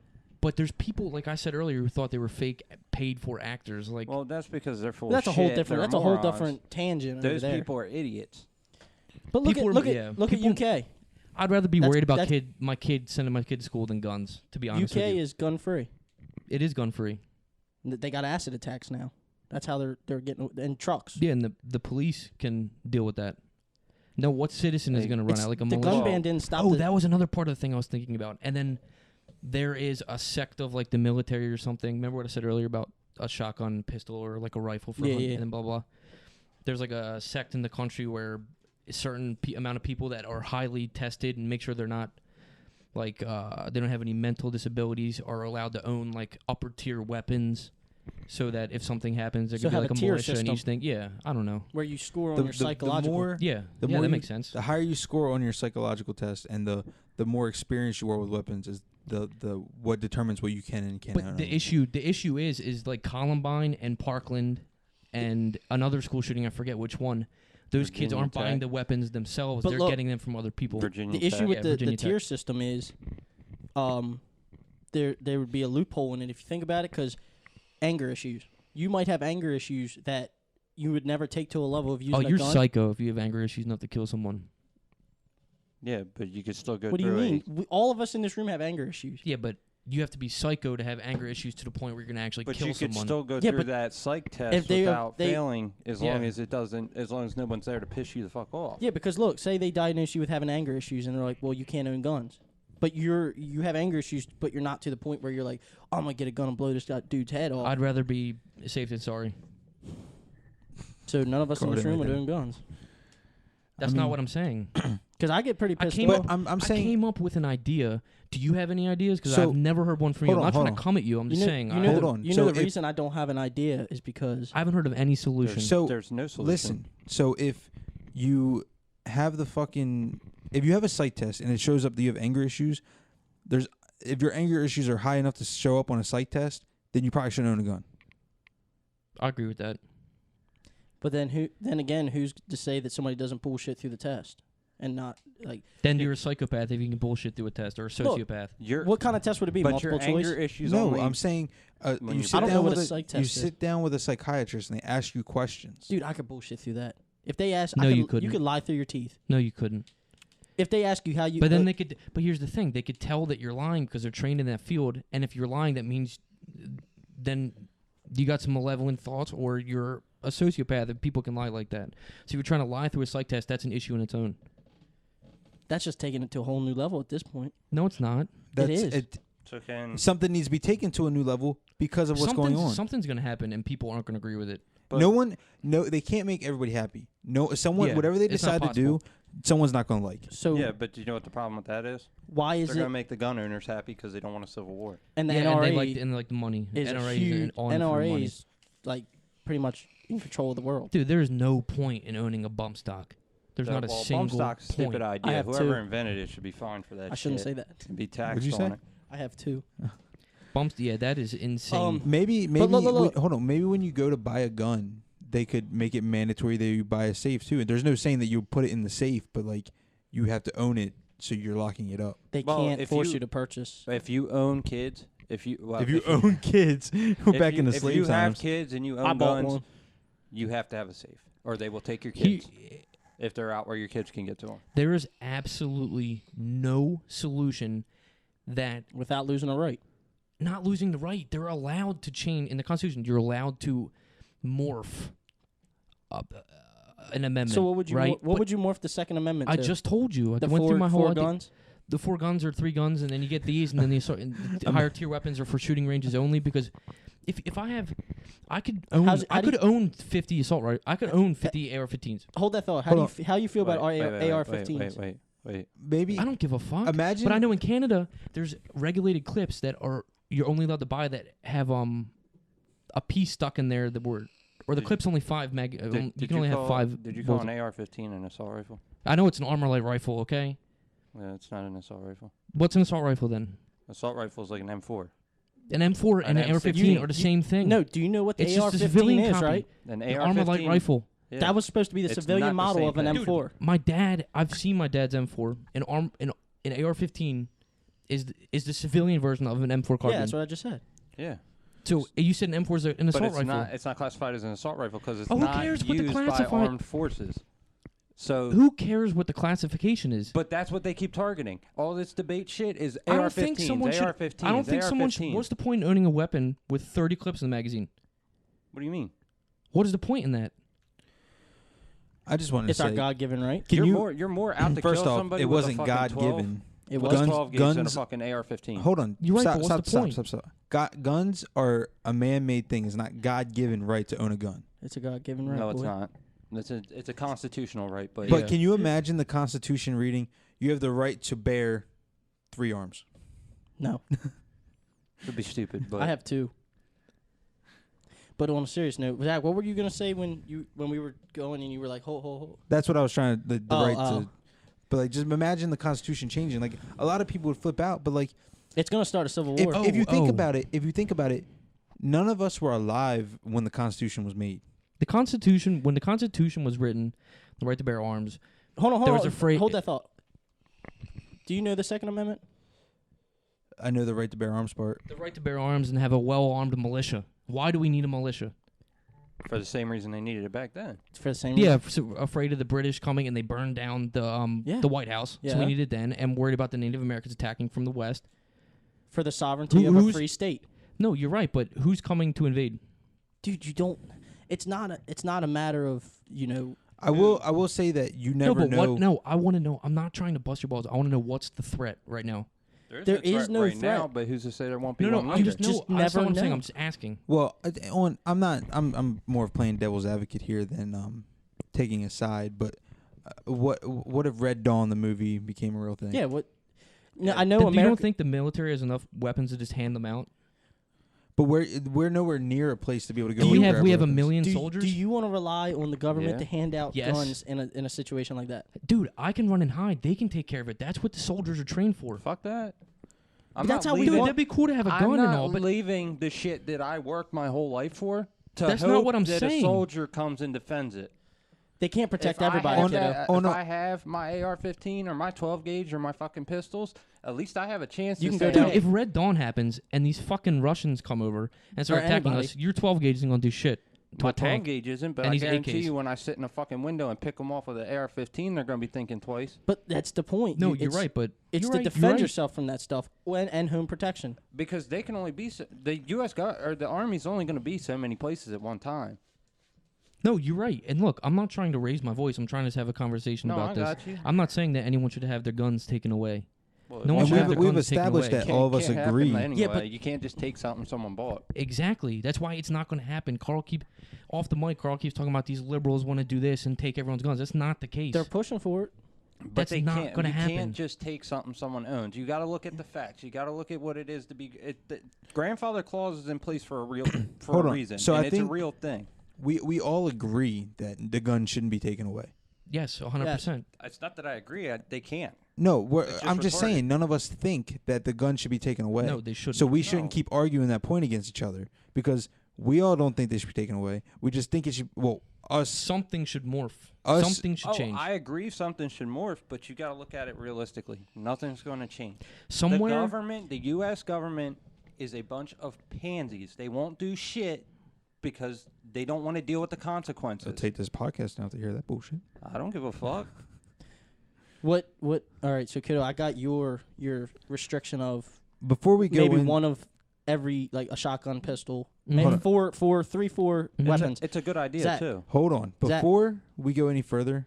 there's people, like I said earlier, who thought they were fake paid for actors. Like, Well, that's because they're full That's of a whole shit. different. They're That's a whole morons. different tangent. Those over there. people are idiots. But look people at are- look yeah, at look people- at UK. I'd rather be That's- worried about that's- my kid sending my kid to school than guns. To be honest UK with you, is gun free. it is gun free. They got acid attacks now. That's how they're getting in trucks. Yeah, and the police can deal with that. No, what citizen is going to run It's- out like a the militia? gun ban didn't stop. Oh, the, that was another part of the thing I was thinking about. And then there is a sect of like the military or something. Remember what I said earlier about a shotgun, pistol, or like a rifle for Yeah, hunting, yeah. and then blah blah. There's like a sect in the country where a certain amount of people that are highly tested and make sure they're not like they don't have any mental disabilities are allowed to own like upper tier weapons, so that if something happens, there So could be have like a a tier militia in system. each thing. Yeah, I don't know. where you score on your psychological. more Yeah, the yeah, more that you- makes sense. The higher you score on your psychological test, and the more experience you are with weapons, is the what determines what you can and can't. But own. the issue is like Columbine and Parkland and another school shooting, I forget which one. Those kids Virginia aren't buying Tech. the weapons themselves. But They're look, getting them from other people. Virginia The issue Tech. with Yeah, the Virginia tier Tech. system is, there would be a loophole in it if you think about it, because anger issues. You might have anger issues that you would never take to a level of using Oh, a you're gun. psycho if you have anger issues enough to kill someone. Yeah, but you could still go What do you through mean? All of us in this room have anger issues. Yeah, but you have to be psycho to have anger issues to the point where you're going to actually But kill you could someone. still go Yeah, through but that psych if test they- without they- failing, as Yeah. long as it doesn't, as long as no one's there to piss you the fuck off. Yeah, because look, say they diagnose you with having anger issues, and they're like, "Well, you can't own guns," but you have anger issues, but you're not to the point where you're like, oh, "I'm gonna get a gun and blow this dude's head off." I'd rather be safe than sorry. So none of us in Call this it room are right doing guns. That's not what I'm saying. Because I get pretty I pissed came off. up. I'm I saying came up with an idea. Do you have any ideas? Because So- I've never heard one from you. hold I'm on, not trying hold to on. come at you. I'm just saying. You know Hold the, on. You So know the if- reason I don't have an idea is because I haven't heard of any solution. So There's no solution. listen. So if you have if you have a psych test and it shows up that you have anger issues, if your anger issues are high enough to show up on a psych test, then you probably shouldn't own a gun. I agree with that. But then again, who's to say that somebody doesn't bullshit through the test and not like? Then you're a psychopath if you can bullshit through a test, or a sociopath. What kind of test would it be? But Multiple your choice? anger issues No, only I'm saying when you you're sit I don't know down what with a psych you test is. sit down with a psychiatrist and they ask you questions. Dude, I could bullshit through that. If they ask, No, you couldn't. You could lie through your teeth. No, you couldn't. If they ask you how you, But then they could. But here's the thing: they could tell that you're lying because they're trained in that field. And if you're lying, that means then you got some malevolent thoughts, or you're a sociopath. If people can lie like that, so if you're trying to lie through a psych test, that's an issue in its own. that's just taking it to a whole new level at this point. No, it's not. That's is. So can Something needs to be taken to a new level because of what's going on. Something's going to happen, and people aren't going to agree with it. but They can't make everybody happy. Someone, Yeah, whatever they it's not decide to do, someone's not going to like. So yeah, but do you know what the problem with that is? why is They're going to it? make the gun owners happy because they don't want a civil war. And the Yeah, NRA and they like the money. is NRA a is huge. on for NRA money. is like pretty much in control of the world. Dude, there is no point in owning a bump stock. There's not a Bump single stock's a point. stupid I idea. have Whoever two. invented it should be fined for that. I shouldn't shit say that. and be taxed What'd you on say? it. I have two. Bumps, yeah, that is insane. Maybe look. hold on. Maybe when you go to buy a gun, they could make it mandatory that you buy a safe too. And there's no saying that you put it in the safe, but like you have to own it, so you're locking it up. They Well, can't if force you- you to purchase. If you own kids, if you own kids, we're back in the if slave you have times. kids and you I own bought guns, one. you have to have a safe, or they will take your He- kids if they're out where your kids can get to them. There is absolutely no solution that Without losing a right. not losing the right. They're allowed to change in the Constitution. You're allowed to morph an amendment. So what would you right? what But would you morph the Second Amendment I to? just told you. I the went four, through my whole four idea. guns? The 4 guns or 3 guns, and then you get these, and then the higher tier weapons are for shooting ranges only, because if I have, I could own. How's- how I do could own 50 assault rifles. I could own 50 AR-15s. Hold that thought. Hold How you feel about AR-15s? Wait. Maybe I don't give a fuck. Imagine- but I know in Canada there's regulated clips that are you're only allowed to buy that have a piece stuck in there that were or the clip's only 5 mag. You can only have 5. Did you call an AR-15 an assault rifle? I know it's an armor light rifle. Okay. Yeah, it's not an assault rifle. What's an assault rifle then? Assault rifle is like an M4. An M4 and an AR-15 are the same thing. No, do you know what the It's just a AR-15 civilian is, copy. right? An An AR-15 armor light rifle. Yeah. That was supposed to be the It's civilian not the model same of an thing. M4. My dad, I've seen my dad's M4. An AR-15 is the civilian version of an M4 carbine. Yeah, that's what I just said. Yeah. So you said an M4 is an But assault it's rifle. not. It's not classified as an assault rifle because it's Oh, who not cares what the used by classified- armed forces. So. Who cares what the classification is? But that's what they keep targeting. All this debate shit is I don't AR-15s, think someone should. AR-15s, I don't think someone should. AR-15s. What's the point in owning a weapon with 30 clips in the magazine? What do you mean? What is the point in that? I just wanted It's to our say, God-given right. can You're more out to first kill off, somebody it with wasn't a fucking 12 God-given. It with was. a Guns- 12 gauge than a guns- fucking AR-15. Hold on. You're right, Stop, but what's stop, the stop, point? stop, stop. Guns are a man-made thing. It's not God-given right to own a gun. It's a God-given right. No, it's boy. not. It's a constitutional right, but But can you imagine the Constitution reading, you have the right to bear 3 arms? No, it'd be stupid. But I have 2. But on a serious note, Zach, what were you gonna say when we were going and you were like, hold? That's what I was trying to, the Oh, right oh. to. But like, just imagine the Constitution changing. Like, a lot of people would flip out, but like, It's gonna start a civil if, war. if you think about it, none of us were alive when the Constitution was made. When the Constitution was written, the right to bear arms. Hold on. there was a phrase- Hold that thought. Do you know the Second Amendment? I know the right to bear arms part. The right to bear arms and have a well-armed militia. Why do we need a militia? for the same reason they needed it back then. For the same Yeah, reason? afraid of the British coming and they burned down the White House. So Yeah. we needed it then, and worried about the Native Americans attacking from the west. For the sovereignty of a who's- free state. No, you're right, but who's coming to invade? Dude, you don't. It's not a matter of I will say that you never no, but know. what? No, I want to know. I'm not trying to bust your balls. I want to know what's the threat right now. There is no right now, threat. but who's to say there won't be No, one I'm later? just Just that's never not what I'm saying. know. I'm just asking. Well, I'm not. I'm more of playing devil's advocate here than taking a side. But what if Red Dawn the movie became a real thing? Yeah. What? No, I know You America. don't think the military has enough weapons to just hand them out? But we're nowhere near a place to be able to go. Do and we have grab we have a weapons. million do, soldiers? do you want to rely on the government Yeah. to hand out Yes. guns in a situation like that? Dude, I can run and hide. They can take care of it. That's what the soldiers are trained for. Fuck that. I'm That's not how we leaving. Dude, want- that'd be cool to have a gun I'm and not all, but leaving the shit that I worked my whole life for to That's hope not what I'm that saying. a soldier comes and defends it. They can't protect If I everybody. have kiddo. that- Oh, if no. I have my AR-15 or my 12 gauge or my fucking pistols, at least I have a chance You to can go say, down- dude, if Red Dawn happens and these fucking Russians come over and start Or attacking anybody. us, your 12 gauge isn't gonna do shit to my a 12 tank. gauge isn't, but and I these guarantee AKs. you when I sit in a fucking window and pick them off with an AR-15, they're going to be thinking twice. But that's the point. No, You- you're it's- right, but It's you're to right, defend you're right. yourself from that stuff and home protection. Because they can only be the U.S. or the Army's only going to be so many places at one time. No, you're right. And look, I'm not trying to raise my voice. I'm trying to have a conversation No, about I this. got you. I'm not saying that anyone should have their guns taken away. Well, No one And should have their we've guns taken established away. that all of us Can't happen agree. Anyway. Yeah, but- you can't just take something someone bought. Exactly. That's why it's not going to happen. Carl off the mic. Carl keeps talking about these liberals want to do this and take everyone's guns. That's not the case. They're pushing for it. But That's they not can't, gonna you happen. can't just take something someone owns. You got to look at the facts. You got to look at what it is to be. The grandfather clause is in place for a real Hold a on. reason. So and I it's a think- real thing. We all agree that the gun shouldn't be taken away. Yes, 100%. It's not that I agree. They can't. No, just I'm just retarded. saying none of us think that the gun should be taken away. No, they shouldn't. So we shouldn't No. keep arguing that point against each other because we all don't think they should be taken away. We just think it should. Well, us. Something should morph. Us- Something should change. I agree something should morph, but you got to look at it realistically. Nothing's going to change. Somewhere. The government, the U.S. government, is a bunch of pansies. They won't do shit because they don't want to deal with the consequences. I'll take this podcast now to hear that bullshit. I don't give a fuck. What? All right, so kiddo, I got your restriction of Before we go maybe in, one of every, like a shotgun, pistol, Mhm. maybe Hold on. three, four Mhm. weapons. It's a good idea Zach. too. hold on. Zach- Before we go any further,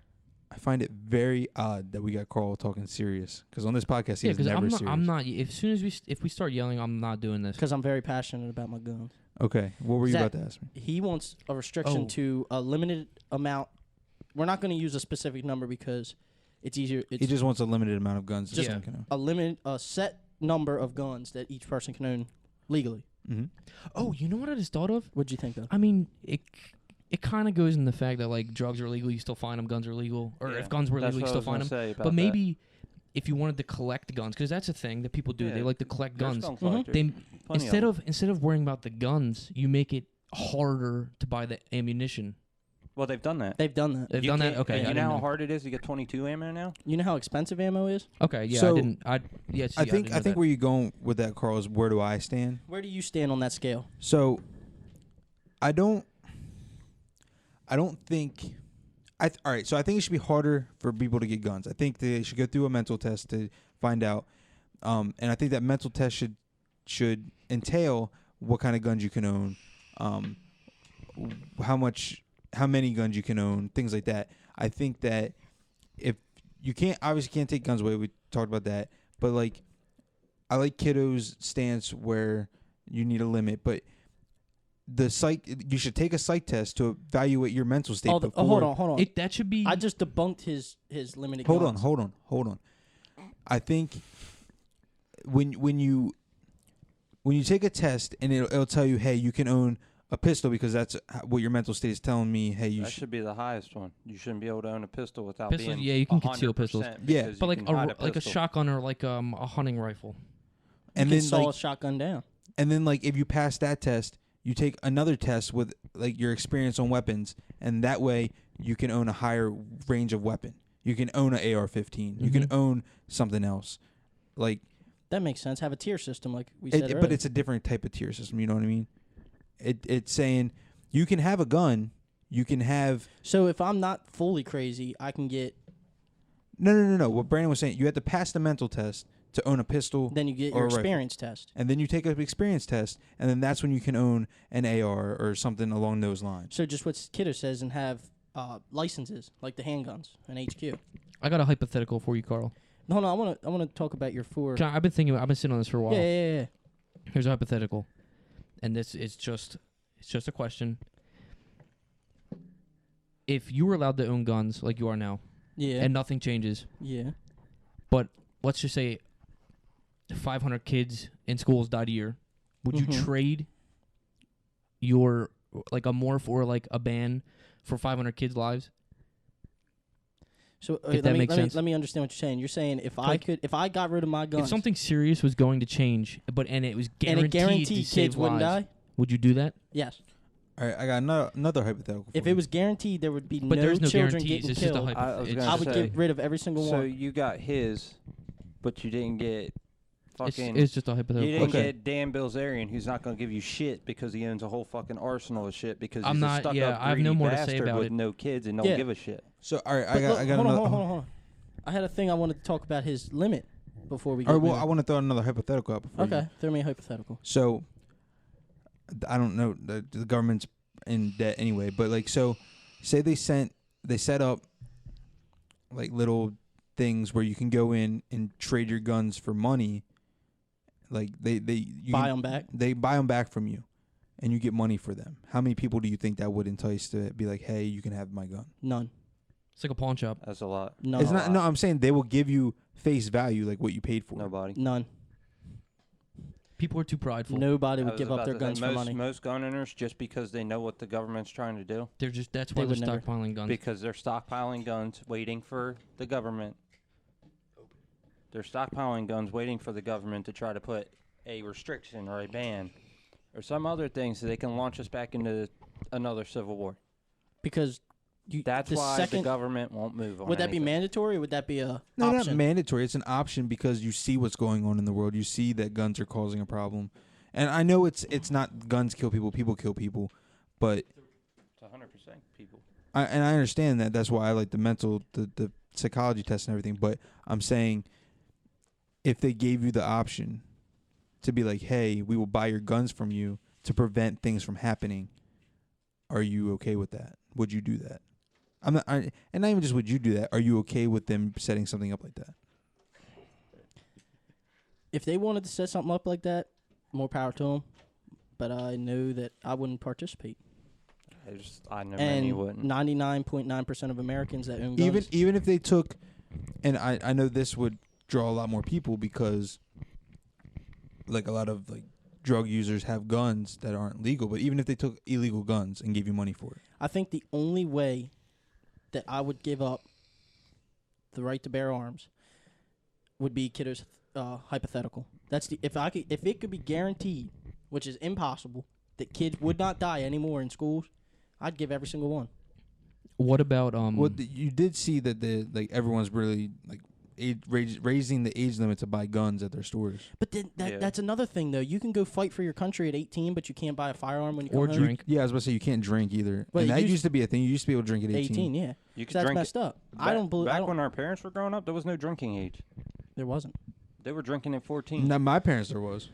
I find it very odd that we got Carl talking serious because on this podcast he Yeah, is because never I'm serious. not. If soon as if we start yelling, I'm not doing this. Because I'm very passionate about my guns. Okay, what were you Zach, about to ask me? He wants a restriction Oh. to a limited amount. We're not going to use a specific number because it's easier. It's He just wants a limited amount of guns. Just that someone a set number of guns that each person can own legally. can own. Oh, you know what I just thought of? What'd you think, though? I mean, it kind of goes in the fact that like drugs are illegal, you still find them. Guns are illegal, or Yeah, if guns were that's illegal, you what still I find was them. gonna say about But that. maybe if you wanted to collect guns, because that's a thing that people do. Yeah, They like to collect there's guns. gun collectors. They Plenty instead of worrying about the guns, you make it harder to buy the ammunition. Well, they've done that. They've done that. They've You done that. can't- Okay, I and you didn't know how know. hard it is to get 22 ammo now? You know how expensive ammo is? Okay, yeah, So, I didn't. Yeah, see, I think didn't know that. where you're going with that, Carl, is where do I stand? Where do you stand on that scale? So, I don't think. All right. So I think it should be harder for people to get guns. I think they should go through a mental test to find out, and I think that mental test should entail what kind of guns you can own, how many guns you can own, things like that. I think that if you obviously can't take guns away. We talked about that, but like, I like Kiddo's stance where you need a limit, but you should take a psych test to evaluate your mental state. Hold on. That should be. I just debunked his limited Hold guns. on. I think when you take a test and it'll tell you, hey, you can own a pistol because that's what your mental state is telling me. Hey, That should be the highest one. You shouldn't be able to own a pistol without Pistol, being yeah, you can conceal 100% pistols. Yeah. because But you like can hide like a pistol. shotgun or like a hunting rifle. and You then can saw like, a shotgun down. and then like if you pass that test, you take another test with like your experience on weapons, and that way you can own a higher range of weapon. You can own an AR-15. You can own something else, like. That makes sense. Have a tier system like we said earlier. But it's a different type of tier system. You know what I mean? It's saying you can have a gun. You can have. So if I'm not fully crazy, I can get. No. What Brandon was saying, you have to pass the mental test to own a pistol. Then you get or your a rifle. experience test. And then you take an experience test, and then that's when you can own an AR or something along those lines. So just what Kiddo says and have licenses like the handguns and HQ. I got a hypothetical for you, Carl. No, I want to talk about your four. I've been sitting on this for a while. Yeah. Here's a hypothetical, and this is just a question. If you were allowed to own guns like you are now, Yeah. and nothing changes, Yeah. but let's just say 500 kids in schools died a year, would you trade your like a morph or like a ban for 500 kids' lives? So If that makes sense. let me understand what you're saying. You're saying if Like, if I got rid of my guns, If something serious was going to change, and it was and guaranteed, it guaranteed to save kids wouldn't lives, die, would you do that? yes. All right, I got another hypothetical. If for it you. was guaranteed, there would be But no there's no children guarantees. getting It's just a killed. hypothetical. I was It's gonna I would say- get rid of every single So one. you got his, but you didn't get fucking. It's just a You hypothetical. didn't Okay. get Dan Bilzerian, who's not going to give you shit because he owns a whole fucking arsenal of shit because I'm he's not- a stuck-up, yeah, I have no greedy more to say bastard about with it. no kids and don't Yeah. give a shit. So all right, But I got look, another. hold on. I had a thing I wanted to talk about his limit before we All get right, well, moving. I want to throw another hypothetical out before. Okay, throw me a hypothetical. So, I don't know. The government's in debt anyway, but like, so, say they set up like little things where you can go in and trade your guns for money. Like you Buy them back. They buy them back from you, and you get money for them. How many people do you think that would entice to be like, hey, you can have my gun? None. It's like a pawn shop. That's a lot. No. It's not. No, I'm saying they will give you face value, like what you paid for. Nobody. None. People are too prideful. Nobody I would was give up about their to say, guns for money. Most gun owners, just because they know what the government's trying to do, That's They why they're would never. stockpiling guns. because they're stockpiling guns, waiting for the government. They're stockpiling guns, waiting for the government to try to put a restriction or a ban or some other thing so they can launch us back into another civil war. Because That's the why second, the government won't move on would that be anything. mandatory or would that be a No, option? not mandatory. It's an option because you see what's going on in the world. You see that guns are causing a problem, and I know it's not guns kill people, people kill people, but It's 100% people. I understand that. That's why I like the psychology test and everything. But I'm saying, if they gave you the option to be like, hey, we will buy your guns from you to prevent things from happening, are you okay with that? Would you do that? And not even just would you do that. Are you okay with them setting something up like that? If they wanted to set something up like that, more power to them. but I know that I wouldn't participate. I know And many wouldn't. 99.9% of Americans that own guns. Even if they took, and I know this would draw a lot more people because, like, a lot of like drug users have guns that aren't legal. But even if they took illegal guns and gave you money for it, I think the only way that I would give up the right to bear arms would be Kiddo's hypothetical. That's if it could be guaranteed, which is impossible, that kids would not die anymore in schools, I'd give every single one. What about well, you did see that everyone's really like raising the age limit to buy guns at their stores. But then that's another thing though. You can go fight for your country at 18, but you can't buy a firearm when you or come home. drink. Yeah, I was about to say you can't drink either. Well, and that used- used to be a thing. You used to be able to drink at 18. 18, yeah. You could So that's drink messed up. I Back- don't believe. Back when our parents were growing up, there was no drinking age. There wasn't. They were drinking at 14. Not my parents. There was.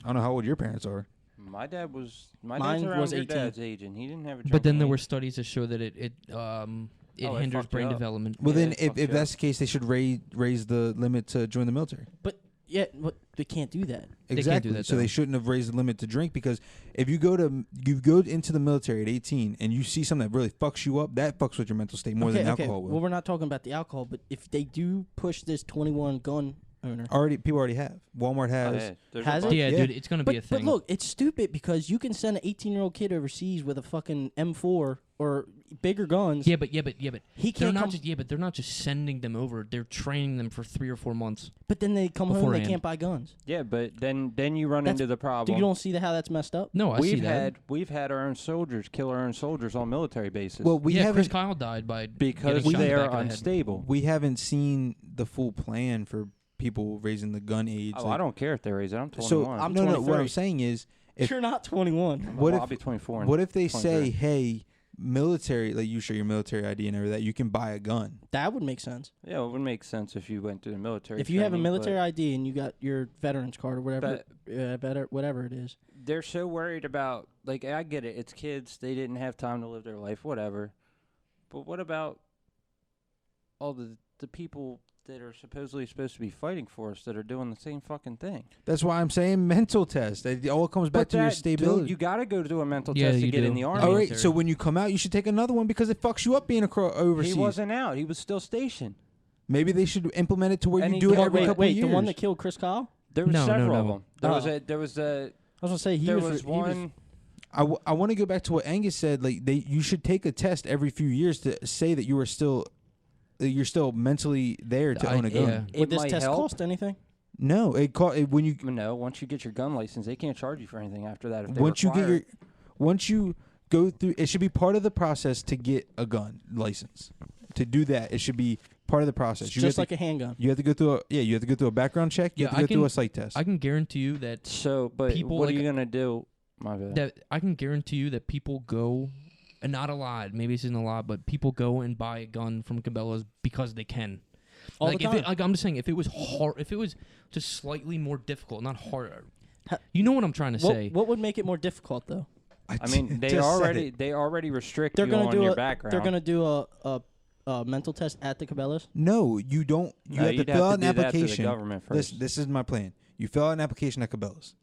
I don't know how old your parents are. My dad was. Mine dad's around was your 18. dad's age, and he didn't have a. But then there drinking were age. studies that show that it it hinders fucked you brain up. development. Well, Yeah, then it if fucked you that's up. the case, they should raise the limit to join the military. But yeah, but they can't do that. can't do Exactly. that, So though. they shouldn't have raised the limit to drink because if you go into the military at 18 and you see something that really fucks you up, that fucks with your mental state more than alcohol will. Well, we're not talking about the alcohol, but if they do push this 21 gun owner. People already have. Walmart has. Has it? Yeah, dude, it's gonna be a thing. But look, it's stupid because you can send an 18-year-old kid overseas with a fucking M4 or bigger guns. Yeah, but he they're can't not come. just but they're not just sending them over. They're training them for 3 or 4 months. But then they come home, beforehand. they can't buy guns. Yeah, but then you run That's- into the Do problem. you don't see how that's messed up? No, I see that. We've had our own soldiers kill our own soldiers on military bases. Well, we Chris haven't Kyle died by because getting shot in the they are back of the head. unstable. we haven't seen the full plan for people raising the gun age. Oh, I don't care if they're raised. I'm 21. So I'm no. What 23. I'm saying is, if You're not 21. what I'll if be 24. in what if they 23. say, hey, military, like you show your military ID and everything, that you can buy a gun. That would make sense. Yeah, it would make sense if you went to the military. If you have a training, military but ID and you got your veterans card or whatever, whatever it is. they're so worried about. Like, I get it. It's kids. They didn't have time to live their life. Whatever. But what about all the people that are supposedly supposed to be fighting for us that are doing the same fucking thing? That's why I'm saying mental test. It all comes back But to your dude, stability. you got to go do a mental Yeah, test to you get do. in the army. All right, military. so when you come out, you should take another one because it fucks you up being overseas. He wasn't out. He was still stationed. Maybe they should implement it to where And you he do it got- every couple Wait, of years. the one that killed Chris Kyle? There was No, several no, of no. them. There was Oh. a. There was a. I was gonna say There was he was one. I want to go back to what Angus said. Like you should take a test every few years to say that you are still, that you're still mentally there to own a gun. Yeah. Would It this might test help. cost anything? No, when you No, once you get your gun license, they can't charge you for anything after that. If they once you require get your it. once you go through, it should be part of the process to get a gun license. To do that, it should be part of the process. You Just have like a handgun. you have to go through you have to go through a background check. You Yeah, have to I go through can- a psych test. I can guarantee you that So, but people, what are like- you gonna do? My bad. that I can guarantee you that people go, and not a lot, maybe this isn't a lot, but people go and buy a gun from Cabela's because they can. All like the if time. it, like I'm just saying, if it was hard, if it was just slightly more difficult, not harder. Ha- You know what I'm trying to say? What would make it more difficult though? I mean, they just said already it. they already restrict They're you gonna on do your a background. they're gonna do a mental test at the Cabela's. No, you don't. You No, have to you'd fill out an do that to the application. government This first. this is my plan. You fill out an application at Cabela's.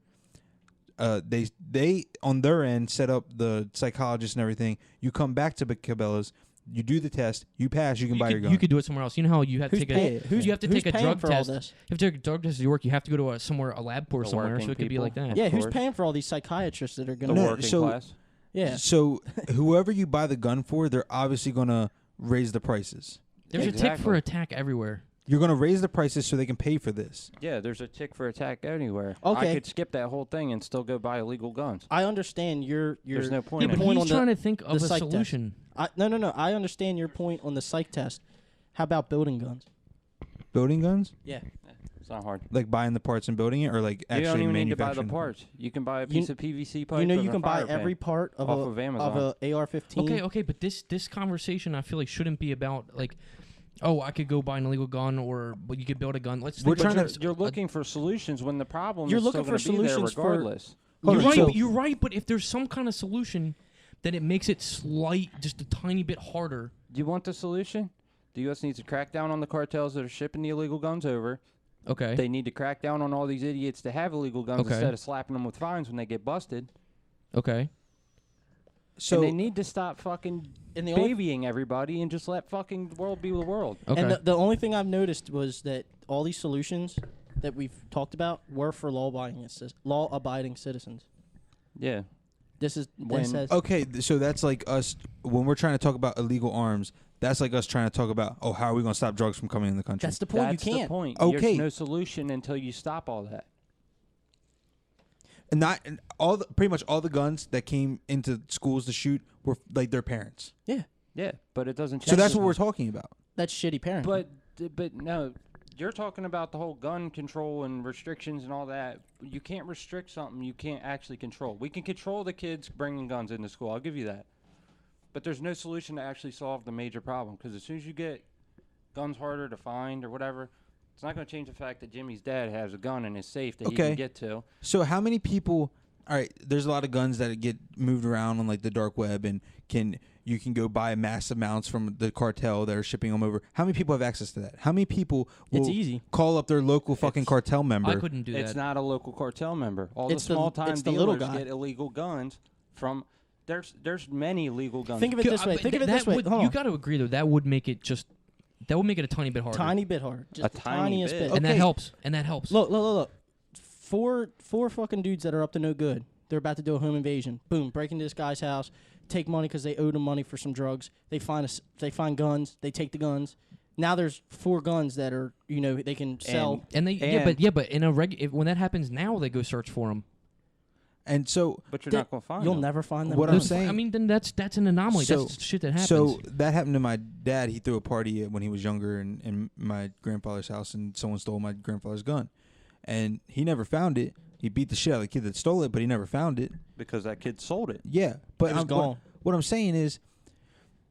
They on their end set up the psychologist and everything. You come back to Cabela's, you do the test, you pass, you can buy your gun. You could do it somewhere else. You know how you have to Who's take paying? a Who's you have to who's take a paying drug for all test. this? You have to take a drug test to work. You have to go to somewhere, a lab course The somewhere, working so it could be people. like that. Yeah, who's course. paying for all these psychiatrists that are the gonna? No, working so- class. Yeah. So whoever you buy the gun for, they're obviously gonna raise the prices. There's a tick for Exactly. attack everywhere. You're gonna raise the prices so they can pay for this. Yeah, there's a tick for attack anywhere. Okay. I could skip that whole thing and still go buy illegal guns. I understand your There's no Yeah, point but in it. point he's on trying the- to think of a psych test. solution. No. I understand your point on the psych test. How about building guns? Building guns, Yeah. It's not hard. like buying the parts and building it, or like You actually don't even need to buy manufacturing the parts. You can buy a You- piece of PVC pipe. You know and you a can buy fire pin every part of off of Amazon. a AR-15. Okay, but this conversation I feel like shouldn't be about like, oh, I could go buy an illegal gun, or but you could build a gun. Let's We're think about trying just You're a- looking for solutions when the problem You're is looking still for gonna be there solutions for- regardless. Hold You're on, right. so- You're right. But if there's some kind of solution, then it makes it just a tiny bit harder. Do you want the solution? The U.S. needs to crack down on the cartels that are shipping the illegal guns over. Okay. They need to crack down on all these idiots that have illegal guns Okay. instead of slapping them with fines when they get busted. Okay. So and they need to stop fucking And the only- babying everybody and just let fucking the world be the world. Okay. And the only thing I've noticed was that all these solutions that we've talked about were for law-abiding citizens. Yeah. This When- says okay, so that's like us when we're trying to talk about illegal arms. That's like us trying to talk about, how are we going to stop drugs from coming in the country? that's the point. That's you can't. the point. Okay. There's no solution until you stop all that. And pretty much all the guns that came into schools to shoot were like their parents. Yeah, Yeah, but it doesn't change. So that's what we're talking about. that's shitty parenting. But no, you're talking about the whole gun control and restrictions and all that. You can't restrict something you can't actually control. We can control the kids bringing guns into school. I'll give you that. But there's no solution to actually solve the major problem, because as soon as you get guns harder to find or whatever, it's not going to change the fact that Jimmy's dad has a gun in his safe that he can get to. So how many people? All right, there's a lot of guns that get moved around on like the dark web, and you can go buy mass amounts from the cartel that are shipping them over. How many people have access to that? How many people will It's easy. call up their local fucking cartel member? I couldn't do that. It's not a local cartel member. All It's the the- small time it's the little dealers guy. get illegal guns from. There's many legal guns. Think of it this way. Think of it this way. Hold You on. got to agree though. That would make it a tiny bit harder. Tiny bit hard. Just A the tiny tiniest bit. bit. And that helps. And that helps. Look. Four fucking dudes that are up to no good. They're about to do a home invasion. Boom, break into this guy's house, take money because they owed him money for some drugs. They find guns. They take the guns. Now there's 4 guns that are they can sell. And but in a when that happens now, they go search for them. And so, but you're not going to find You'll them. never find them. What I'm saying. I mean, then that's an anomaly. So- That's shit that happens. So that happened to my dad. He threw a party when he was younger in my grandfather's house, and someone stole my grandfather's gun, and he never found it. He beat the shit out of the kid that stole it, but he never found it. Because that kid sold it. Yeah, but It was gone. What I'm saying is,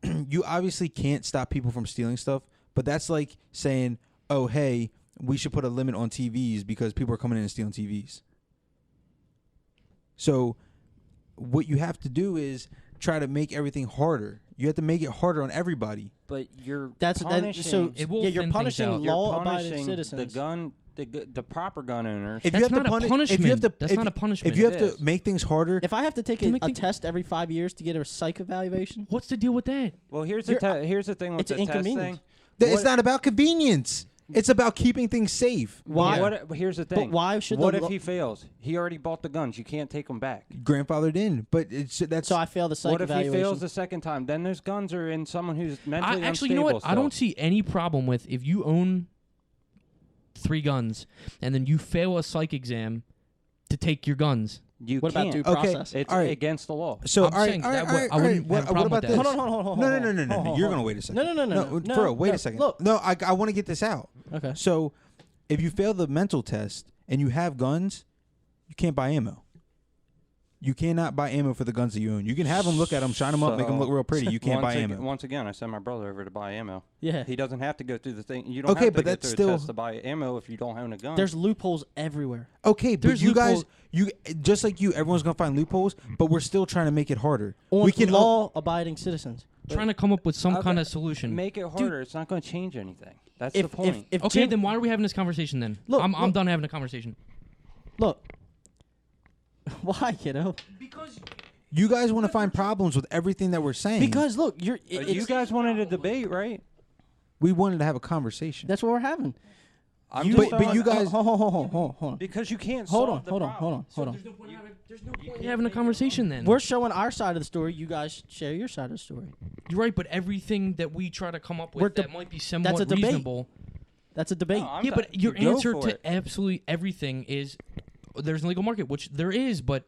you obviously can't stop people from stealing stuff, but that's like saying, oh, hey, we should put a limit on TVs because people are coming in and stealing TVs. So what you have to do is try to make everything harder. You have to make it harder on everybody. But you're That's punishing, so. It will Yeah, you're thin things punishing out. you're law-abiding punishing citizens. the proper gun owners. If That's you have not to a punish, punishment. If you have to, That's if, not a punishment. If you have It to is. make things harder, If I have to take To a make things- test every 5 years to get a psych evaluation, what's the deal with that? Well, here's You're- here's the thing with it's the an test inconvenience. thing. it's not about convenience. It's about keeping things safe. Why? Here's the thing. why should What the if lo- he fails? He already bought the guns. You can't take them back. Grandfather didn't, but that's so I fail the psych What if he evaluation? fails the second time? Then those guns are in someone who's mentally Actually, you know unstable what? I don't still. see any problem with if you own 3 guns and then you fail a psych exam to take your guns. You What about can't. due process? It's All right. against the law. So I'm all right, saying all that right, would- all I right, wouldn't what have a problem about with this? that. Hold on. No. You're gonna wait a second. No. Wait No, a second. look. No, I want to get this out. Okay. So, if you fail the mental test and you have guns, you can't buy ammo. You cannot buy ammo for the guns that you own. You can have them, look at them, shine them up, make them look real pretty. You can't buy ammo. Once again, I sent my brother over to buy ammo. Yeah. He doesn't have to go through the thing. You don't Okay, have to but go that's through still- a test to buy ammo if you don't own a gun. There's loopholes everywhere. Okay, but There's you guys, loopholes. just like you, everyone's gonna find loopholes, but we're still trying to make it harder. On We can law-abiding citizens. Trying to come up with some Okay, kind of solution. Make it harder. It's not going to change anything. That's If the point. if Okay, Jim, then why are we having this conversation then? Look, I'm look. done having a conversation. look, why, kiddo? You guys want to find problems with everything that we're saying. Because look, You guys wanted a debate, right? we wanted to have a conversation. that's what we're having. I'm You- just but telling- you guys- Hold on. because you can't Hold solve on, the hold on, problem. hold on. There's no point in having a conversation then. We're showing our side of the story. You guys share your side of the story. You're right, but everything that we try to come up We're with that de- might be somewhat a debate. reasonable. That's a debate. No, I'm Yeah, ta- but your go answer for to it. absolutely everything is there's an illegal market, which there is, but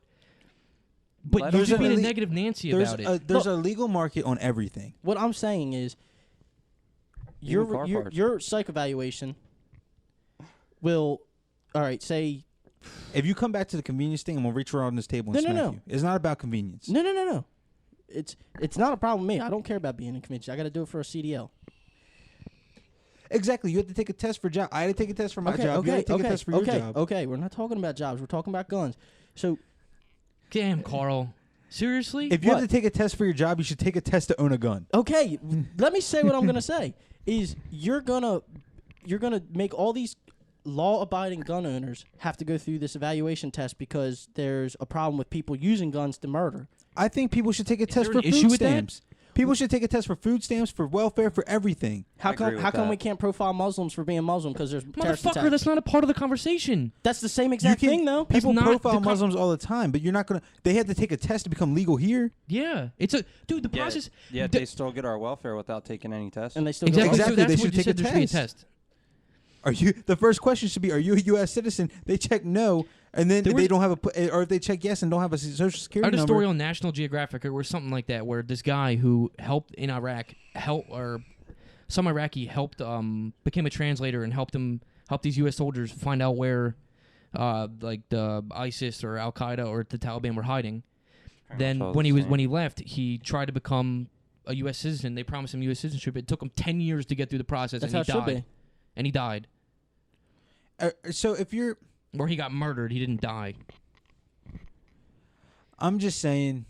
Let you're us just There's being a an ille- negative Nancy There's about it. a legal market on everything. What I'm saying is, Even car parts. your psych evaluation will, all right. Say If you come back to the convenience thing, I'm gonna reach around this table and No, no, smack no. you. It's not about convenience. no. It's not a problem with me. I don't care about being inconvenienced. I got to do it for a CDL. Exactly. You have to take a test for job. I had to take a test for my job. You had to take a test for your job. Okay. We're not talking about jobs. We're talking about guns. So Damn, Carl. Seriously? If you have What? to take a test for your job, you should take a test to own a gun. okay, let me say what I'm gonna say. Is you're gonna make all these law-abiding gun owners have to go through this evaluation test because there's a problem with people using guns to murder. I think people should take a test there for an issue food with that? stamps. People should take a test for food stamps, for welfare, for everything. How agree come? with How come that. we can't profile Muslims for being Muslim because there's terrorist attacks? Motherfucker, that's not a part of the conversation. That's the same exact thing, though. People not profile the Muslims all the time, but you're not gonna. They had to take a test to become legal here. Yeah, it's a dude. The Yeah, process. yeah, the- they still get our welfare without taking any tests. And they still exactly. Go Exactly, So that's they what should you take said. a There should be a test. test. Are you? The first question should be: are you a U.S. citizen? They check no, and then There they was- don't have or if they check yes and don't have a social I security heard a number. story on National Geographic or something like that, where this guy who helped in Iraq some Iraqi helped became a translator and helped these U.S. soldiers find out where like the ISIS or Al Qaeda or the Taliban were hiding. Then all when the same. he left, he tried to become a U.S. citizen. They promised him U.S. citizenship. It took him 10 years to get through the process, That's and how it should he died. be. And he died, So if you're, or he got murdered. He didn't die. I'm just saying,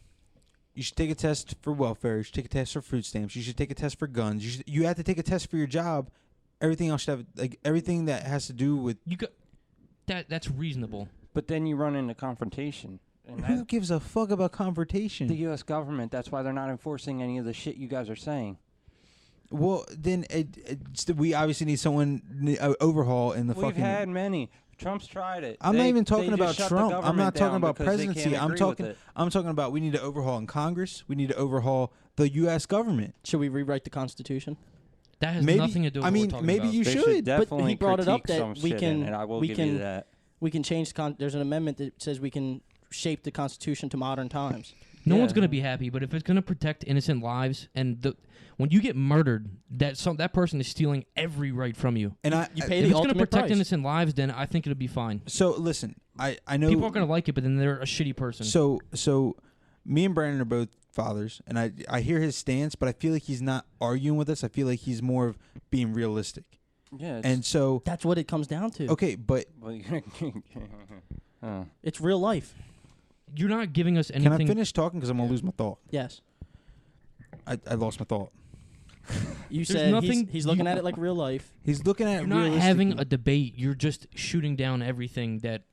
you should take a test for welfare. You should take a test for food stamps. You should take a test for guns. You have to take a test for your job. Everything else should have everything that has to do with. You got that's reasonable. But then you run into confrontation. And Who gives a fuck about confrontation? the U.S. government, that's why they're not enforcing any of the shit you guys are saying. Well, then we obviously need someone overhaul in the We've fucking. had many. Trump's tried it. I'm not even talking they about just shut the Trump. I'm government not talking down about because they presidency. can't I'm agree with talking. it. I'm talking about we need to overhaul in Congress. We need to overhaul the U.S. government. Should we rewrite the Constitution? That has Maybe, nothing to do with I what mean, we're talking maybe about. you They should. definitely he brought it up critique that some we shit can- in, and I will we give can- you that. We can change. There's an amendment that says we can shape the Constitution to modern times. No Yeah. one's gonna be happy, but if it's gonna protect innocent lives, and when you get murdered, that person is stealing every right from you. And You If pay the it's gonna ultimate protect price. innocent lives, then I think it'll be fine. So listen, I know People aren't gonna like it, but then they're a shitty person. So me and Brandon are both fathers, and I hear his stance, but I feel like he's not arguing with us. I feel like he's more of being realistic. Yeah. And so That's what it comes down to. okay, but It's real life. You're not giving us can I anything. finish talking because I'm gonna lose my thought? Yes. I lost my thought. You There's said nothing- he's looking you- at it like real life. He's looking at You're it not having realistically. a debate. You're just shooting down everything that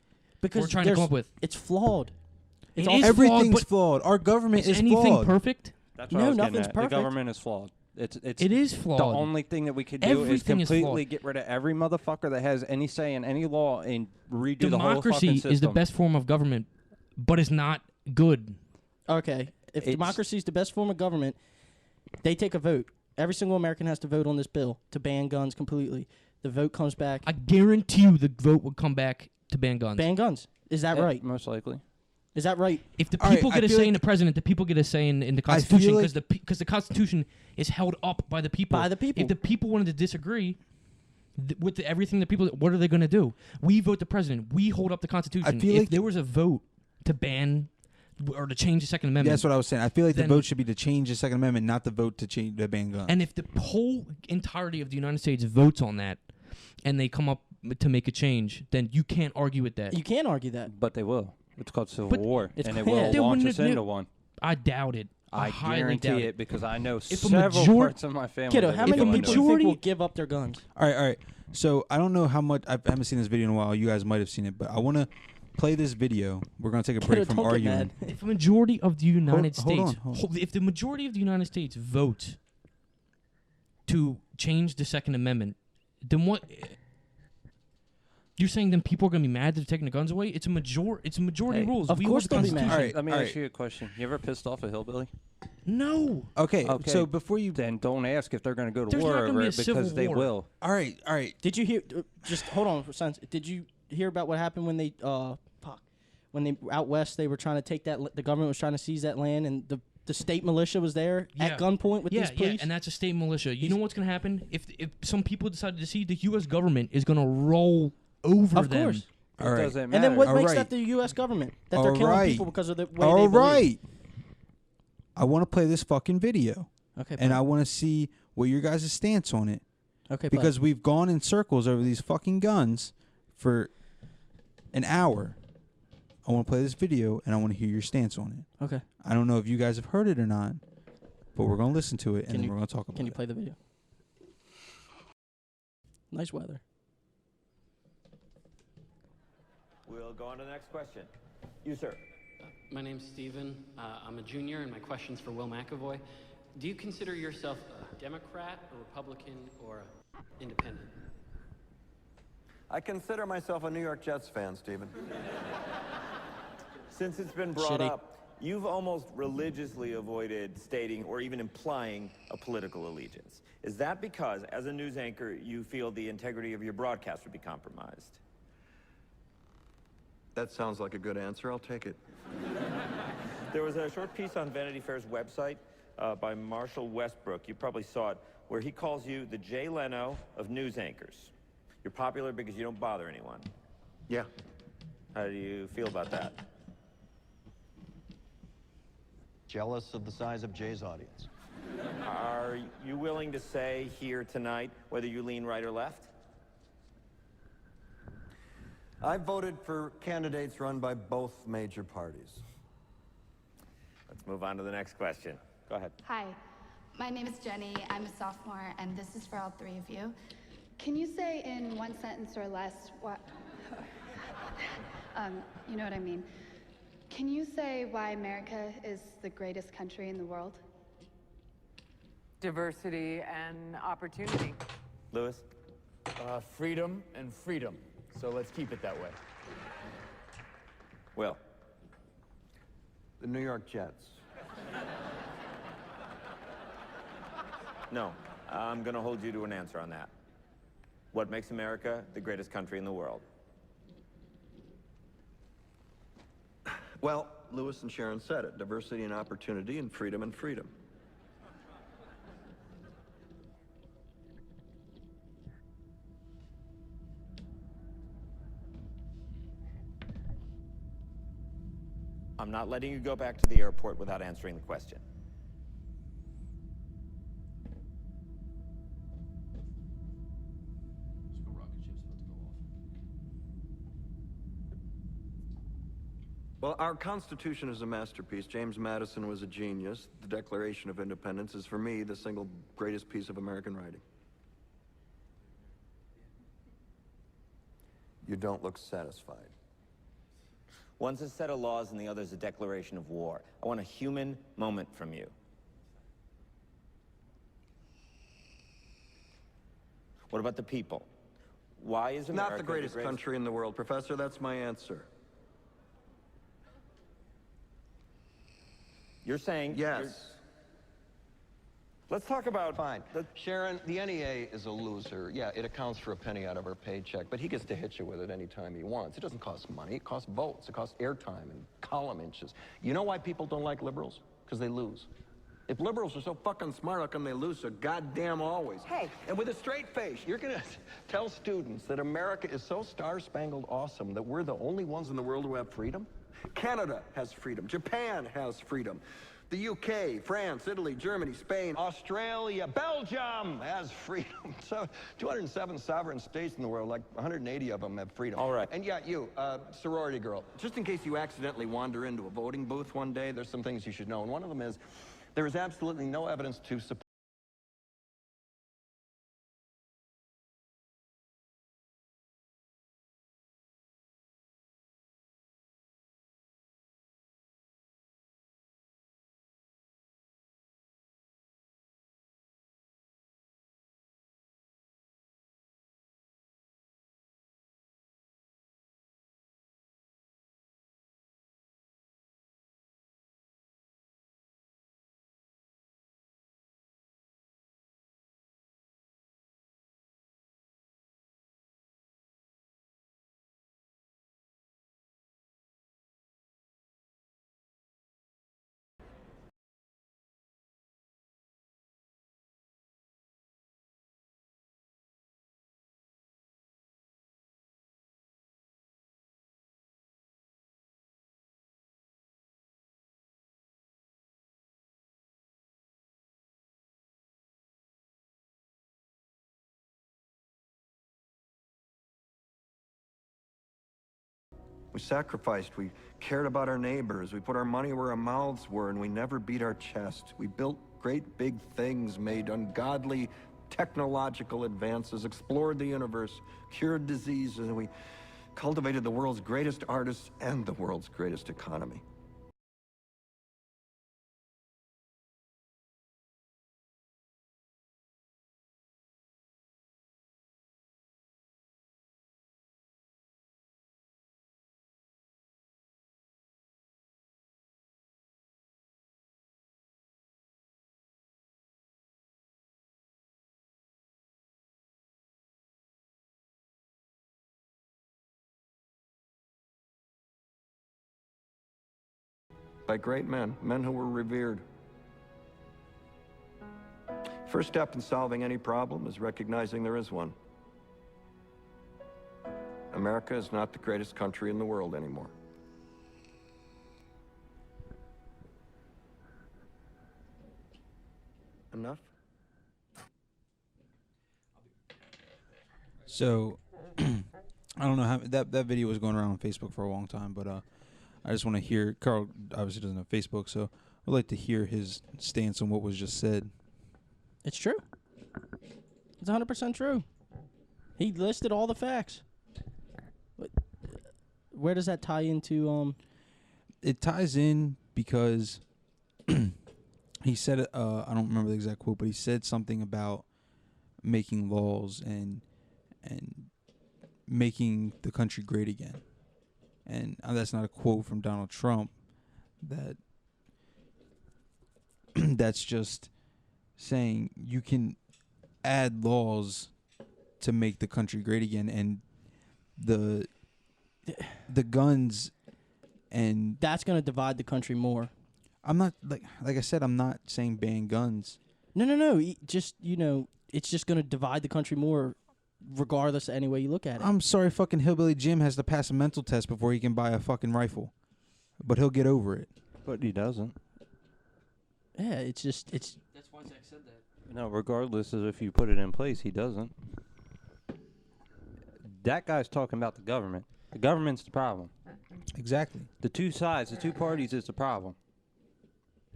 Because we're trying to there's- come up with. It's flawed. It's It all is Everything's but flawed. Our government is is anything flawed. perfect? That's what No, I was getting nothing's at. perfect. The government is flawed. It's It is flawed. The only thing that we could do is Everything is completely flawed. get rid of every motherfucker that has any say in any law and redo the whole fucking Democracy system. is the best form of government, but it's not good. Okay. If It's- democracy is the best form of government, they take a vote. Every single American has to vote on this bill to ban guns completely. The vote comes back. I guarantee you the vote would come back to ban guns. Ban guns. Is that Yeah, right? Most likely. Is that right? If the All right, people I get a feel say like- in the president, the people get a say in the I feel Constitution like- because the Constitution is held up by the people. By the people. If the people wanted to disagree with everything the people, what are they going to do? We vote the president. We hold up the Constitution. feel if like- there was a vote to ban or to change the Second Amendment, That's what I was saying. I feel like the Then- vote should be to change the Second Amendment, not the vote to change the ban guns. and if the whole entirety of the United States votes on that, and they come up to make a change, then you can't argue with that. You can't argue that. But they will. It's called civil But war, it's and it clear. will They launch wouldn't us have into knew- one. I doubt it. I highly guarantee doubt it because I know a several major- parts of my family. Kiddo, that how would many go people into do it. you think majority- will give up their guns? All right. So I don't know how much. I haven't seen this video in a while. You guys might have seen it, but I want to play this video. We're gonna take a break Kiddo, from don't get arguing. mad. If a majority of the United hold on, States, hold on. if the majority of the United States votes to change the Second Amendment, then what? You're saying then people are gonna be mad that they're taking the guns away? It's a majority Hey, rules. of We course hold the they'll be mad. Constitution. All right. Let me all ask right. you a question. You ever pissed off a hillbilly? No. Okay. Okay. So before you, Then don't ask if they're going to go to There's war not gonna over be a it civil because they war. will. all right. Did you hear? Just hold on for a second. Did you hear about what happened when they when they out west they were trying to take that the government was trying to seize that land and the state militia was there at gunpoint with these police? and that's a state militia. You know what's gonna happen if some people decided to see the U.S. government is gonna roll over Of them. course. It All right. doesn't matter. And then what All makes right. that the U.S. government? That they're All killing right. people because of the way All they believe. right. I want to play this fucking video, Okay. and play. I want to see what your guys' stance on it, Okay. play. because we've gone in circles over these fucking guns for an hour. I want to play this video, and I want to hear your stance on it. Okay. I don't know if you guys have heard it or not, but we're gonna listen to it, and Can then you- we're gonna talk about Can you it. play the video? Nice weather. We'll go on to the next question. You, sir. My name's Steven. I'm a junior, and my question's for Will McAvoy. Do you consider yourself a Democrat, a Republican, or an independent? I consider myself a New York Jets fan, Stephen. Since it's been brought Shitty. up, you've almost religiously avoided stating or even implying a political allegiance. Is that because, as a news anchor, you feel the integrity of your broadcast would be compromised? That sounds like a good answer. I'll take it. There was a short piece on Vanity Fair's website by Marshall Westbrook. You probably saw it, where he calls you the Jay Leno of news anchors. You're popular because you don't bother anyone. Yeah. How do you feel about that? Jealous of the size of Jay's audience. Are you willing to say here tonight whether you lean right or left? I voted for candidates run by both major parties. Let's move on to the next question. Go ahead. Hi, my name is Jenny. I'm a sophomore, and this is for all three of you. Can you say in one sentence or less what... you know what I mean. Can you say why America is the greatest country in the world? Diversity and opportunity. Lewis? Freedom and freedom. So let's keep it that way. Will? The New York Jets. No, I'm going to hold you to an answer on that. What makes America the greatest country in the world? Well, Lewis and Sharon said it. Diversity and opportunity and freedom and freedom. I'm not letting you go back to the airport without answering the question. Well, our Constitution is a masterpiece. James Madison was a genius. The Declaration of Independence is, for me, the single greatest piece of American writing. You don't look satisfied. One's a set of laws and the other's a declaration of war. I want a human moment from you. What about the people? Why is America Not the greatest country in the world, Professor. That's my answer. You're saying... Yes. Let's talk about... Fine. Sharon, the NEA is a loser. Yeah, it accounts for a penny out of our paycheck, but he gets to hit you with it anytime he wants. It doesn't cost money. It costs votes. It costs airtime and column inches. You know why people don't like liberals? Because they lose. If liberals are so fucking smart, how come they lose so goddamn always? Hey. And with a straight face, you're going to tell students that America is so star-spangled awesome that we're the only ones in the world who have freedom? Canada has freedom. Japan has freedom. The UK, France, Italy, Germany, Spain, Australia, Belgium has freedom. So 207 sovereign states in the world, like 180 of them have freedom. All right. And yeah, you, sorority girl, just in case you accidentally wander into a voting booth one day, there's some things you should know. And one of them is there is absolutely no evidence to support We sacrificed, we cared about our neighbors, we put our money where our mouths were, and we never beat our chest. We built great big things, made ungodly technological advances, explored the universe, cured diseases, and we cultivated the world's greatest artists and the world's greatest economy. By great men, men who were revered. First step in solving any problem is recognizing there is one. America is not the greatest country in the world anymore. Enough? So, I don't know how that video was going around on Facebook for a long time, but I just want to hear. Carl obviously doesn't have Facebook, so I'd like to hear his stance on what was just said. It's true. It's 100% true. He listed all the facts. But where does that tie into? It ties in because he said, I don't remember the exact quote, but he said something about making laws and making the country great again. And that's not a quote from Donald Trump. That's just saying you can add laws to make the country great again, and the guns, and that's going to divide the country more. I'm not like I said, I'm not saying ban guns. No. Just it's just going to divide the country more, regardless of any way you look at it. I'm sorry, fucking Hillbilly Jim has to pass a mental test before he can buy a fucking rifle, but he'll get over it. But he doesn't. Yeah, it's That's why Zach said that. No, regardless of if you put it in place, he doesn't. That guy's talking about the government. The government's the problem. Exactly. The two sides, the two parties is the problem.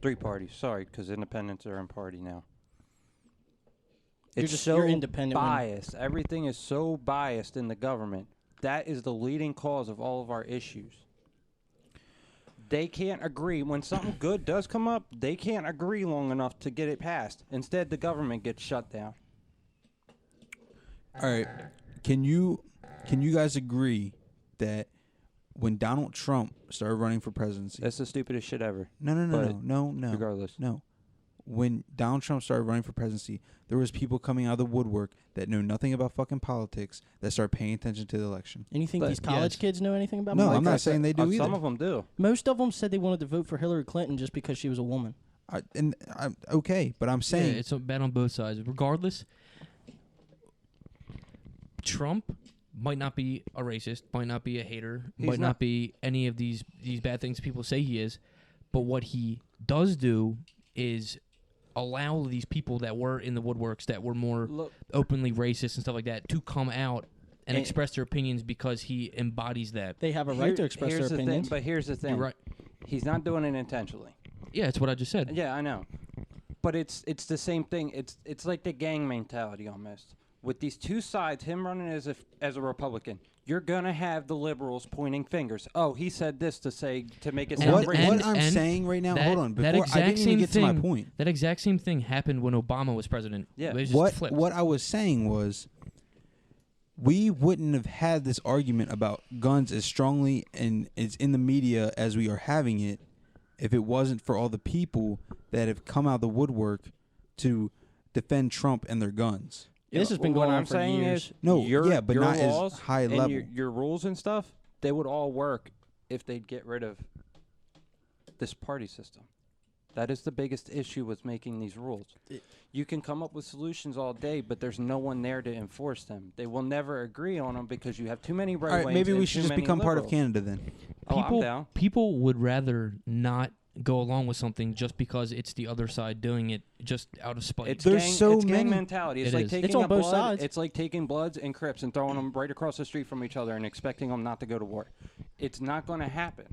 Three parties, sorry, because independents are in party now. It's you're independent biased. Everything is so biased in the government. That is the leading cause of all of our issues. They can't agree. When something good does come up, they can't agree long enough to get it passed. Instead, the government gets shut down. All right. Can you guys agree that when Donald Trump started running for presidency, that's the stupidest shit ever? No. Regardless. No. When Donald Trump started running for presidency, there was people coming out of the woodwork that know nothing about fucking politics that started paying attention to the election. And you think these college kids know anything about No, politics? I'm not saying they do either. Some of them do. Most of them said they wanted to vote for Hillary Clinton just because she was a woman. Okay, but I'm saying... Yeah, it's bad on both sides. Regardless, Trump might not be a racist, might not be a hater, might not be any of these bad things people say he is, but what he does do is allow these people that were in the woodworks, that were more openly racist and stuff like that, to come out and express their opinions because he embodies that. They have a right to express their opinions. But here's the thing. You're right. He's not doing it intentionally. Yeah, that's what I just said. Yeah, I know. But it's the same thing. It's like the gang mentality almost. With these two sides, him running as a Republican, you're gonna have the liberals pointing fingers. Oh, he said this to make it sound racist. What I'm saying right now, hold on, before I didn't even get to my point. That exact same thing happened when Obama was president. Yeah. It just flipped. What I was saying was, we wouldn't have had this argument about guns as strongly and it's in the media as we are having it if it wasn't for all the people that have come out of the woodwork to defend Trump and their guns. This has been going on for years. No, your but not laws as high and level. Your rules and stuff, they would all work if they'd get rid of this party system. That is the biggest issue with making these rules. You can come up with solutions all day, but there's no one there to enforce them. They will never agree on them because you have too many right-wings. All right, maybe we should just become part of liberals. Canada then. I'm down. People would rather not go along with something just because it's the other side doing it just out of spite. It's There's gang mentality. It's like taking It's on both sides. It's like taking Bloods and Crips and throwing them right across the street from each other and expecting them not to go to war. It's not going to happen.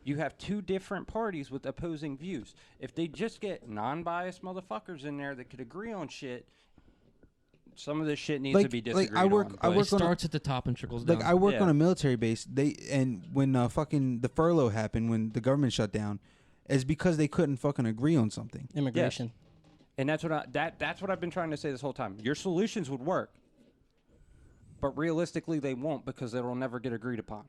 You have two different parties with opposing views. If they just get non-biased motherfuckers in there that could agree on shit, some of this shit needs to be disagreed I work on. It starts at the top and trickles down. Like I work on a military base. And when fucking the furlough happened, when the government shut down, is because they couldn't fucking agree on something. Immigration. Yes. And that's what I've been trying to say this whole time. Your solutions would work, but realistically they won't because they will never get agreed upon.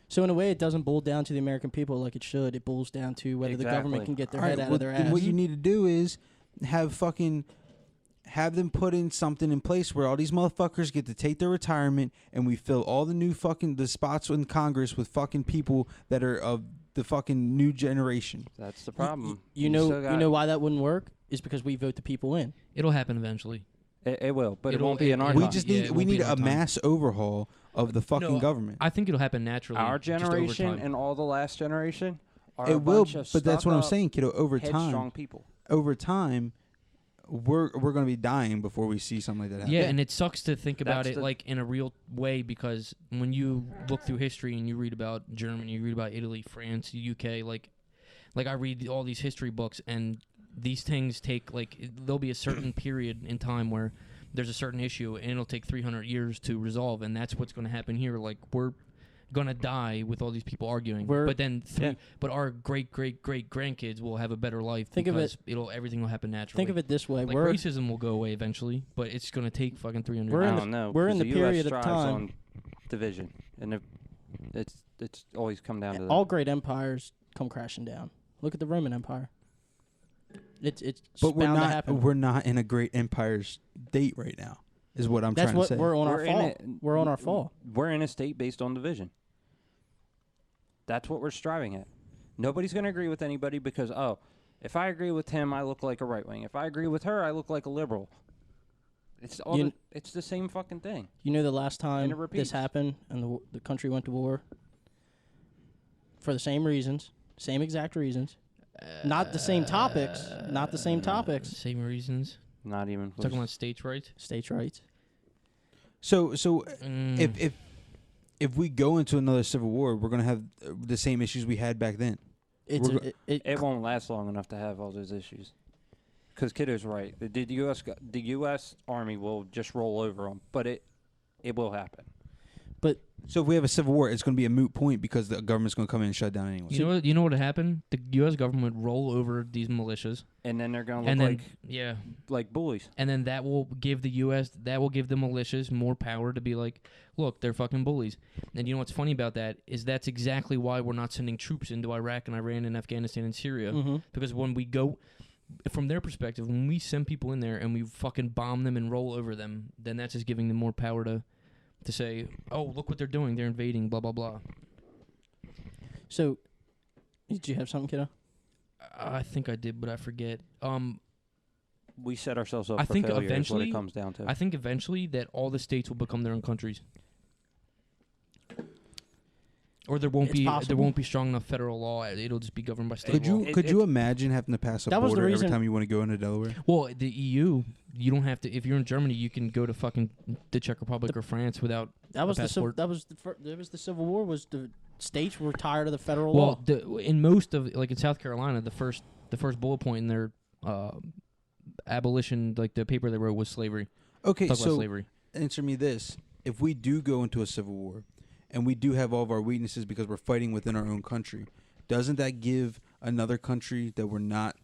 So in a way, it doesn't boil down to the American people like it should. It boils down to whether the government can get their head out of their ass. What you need to do is have them put in something in place where all these motherfuckers get to take their retirement, and we fill all the new the spots in Congress with fucking people that are of the fucking new generation. That's the problem. You know why that wouldn't work is because we vote the people in. It'll happen eventually. It will, but it won't be in our We time. just need a mass overhaul of the fucking government. I think it'll happen naturally. Our just over generation time. and all the last generation are It a will, bunch of but that's what I'm saying, kiddo. Over headstrong time, people. Over time, we're going to be dying before we see something like that happen. Yeah, and it sucks to think about That's it like in a real way, because when you look through history and you read about Germany, you read about Italy, France, UK, like I read all these history books, and these things take there'll be a certain period in time where there's a certain issue and it'll take 300 years to resolve, and that's what's going to happen here. Like, we're going to die with all these people arguing, but then but our great grandkids will have a better life. Think of because everything will happen naturally. Think of it this way: like, racism will go away eventually, but it's going to take fucking 300 years. I don't know. We're in the US period of strives time. on division, and it's always come down to that. All great empires come crashing down. Look at the Roman Empire. It's But bound to happen. we're not in a great empire state right now, is what I'm trying to say. We're on our fall. We're on our fall. We're in a state based on division. That's what we're striving at. Nobody's going to agree with anybody because, if I agree with him, I look like a right wing. If I agree with her, I look like a liberal. It's it's the same fucking thing. You know, the last time it repeats. this happened and the country went to war for the same reasons, same exact reasons. Not the same topics. Not the same topics. Same reasons. Not even talking about states' rights. States' rights. So if we go into another civil war, we're gonna have the same issues we had back then. It won't last long enough to have all those issues. Because Kiddo's right. The U.S. Army will just roll over them, but it will happen. So if we have a civil war, it's going to be a moot point because the government's going to come in and shut down anyway. You know what happened? The U.S. government would roll over these militias, and then they're going to look like bullies. And then that will give the militias more power to be like, look, they're fucking bullies. And you know what's funny about that is that's exactly why we're not sending troops into Iraq and Iran and Afghanistan and Syria, because when we go, from their perspective, when we send people in there and we fucking bomb them and roll over them, then that's just giving them more power to say, oh, look what they're doing. They're invading, blah, blah, blah. So, did you have something, kiddo? I think I did, but I forget. We set ourselves up I for think failure eventually, is what it comes down to. I think eventually that all the states will become their own countries. Or there won't be strong enough federal law. It'll just be governed by state law. Could you imagine having to pass a border every time you want to go into Delaware? Well, the EU, you don't have to. If you're in Germany, you can go to fucking the Czech Republic or France without a passport. That was the Civil War. Was the states were tired of the federal law. Well, in most of in South Carolina, the first bullet point in their abolition, like the paper they wrote, was slavery. Okay, so slavery. Answer me this: if we do go into a civil war, and we do have all of our weaknesses because we're fighting within our own country, doesn't that give another country that we're not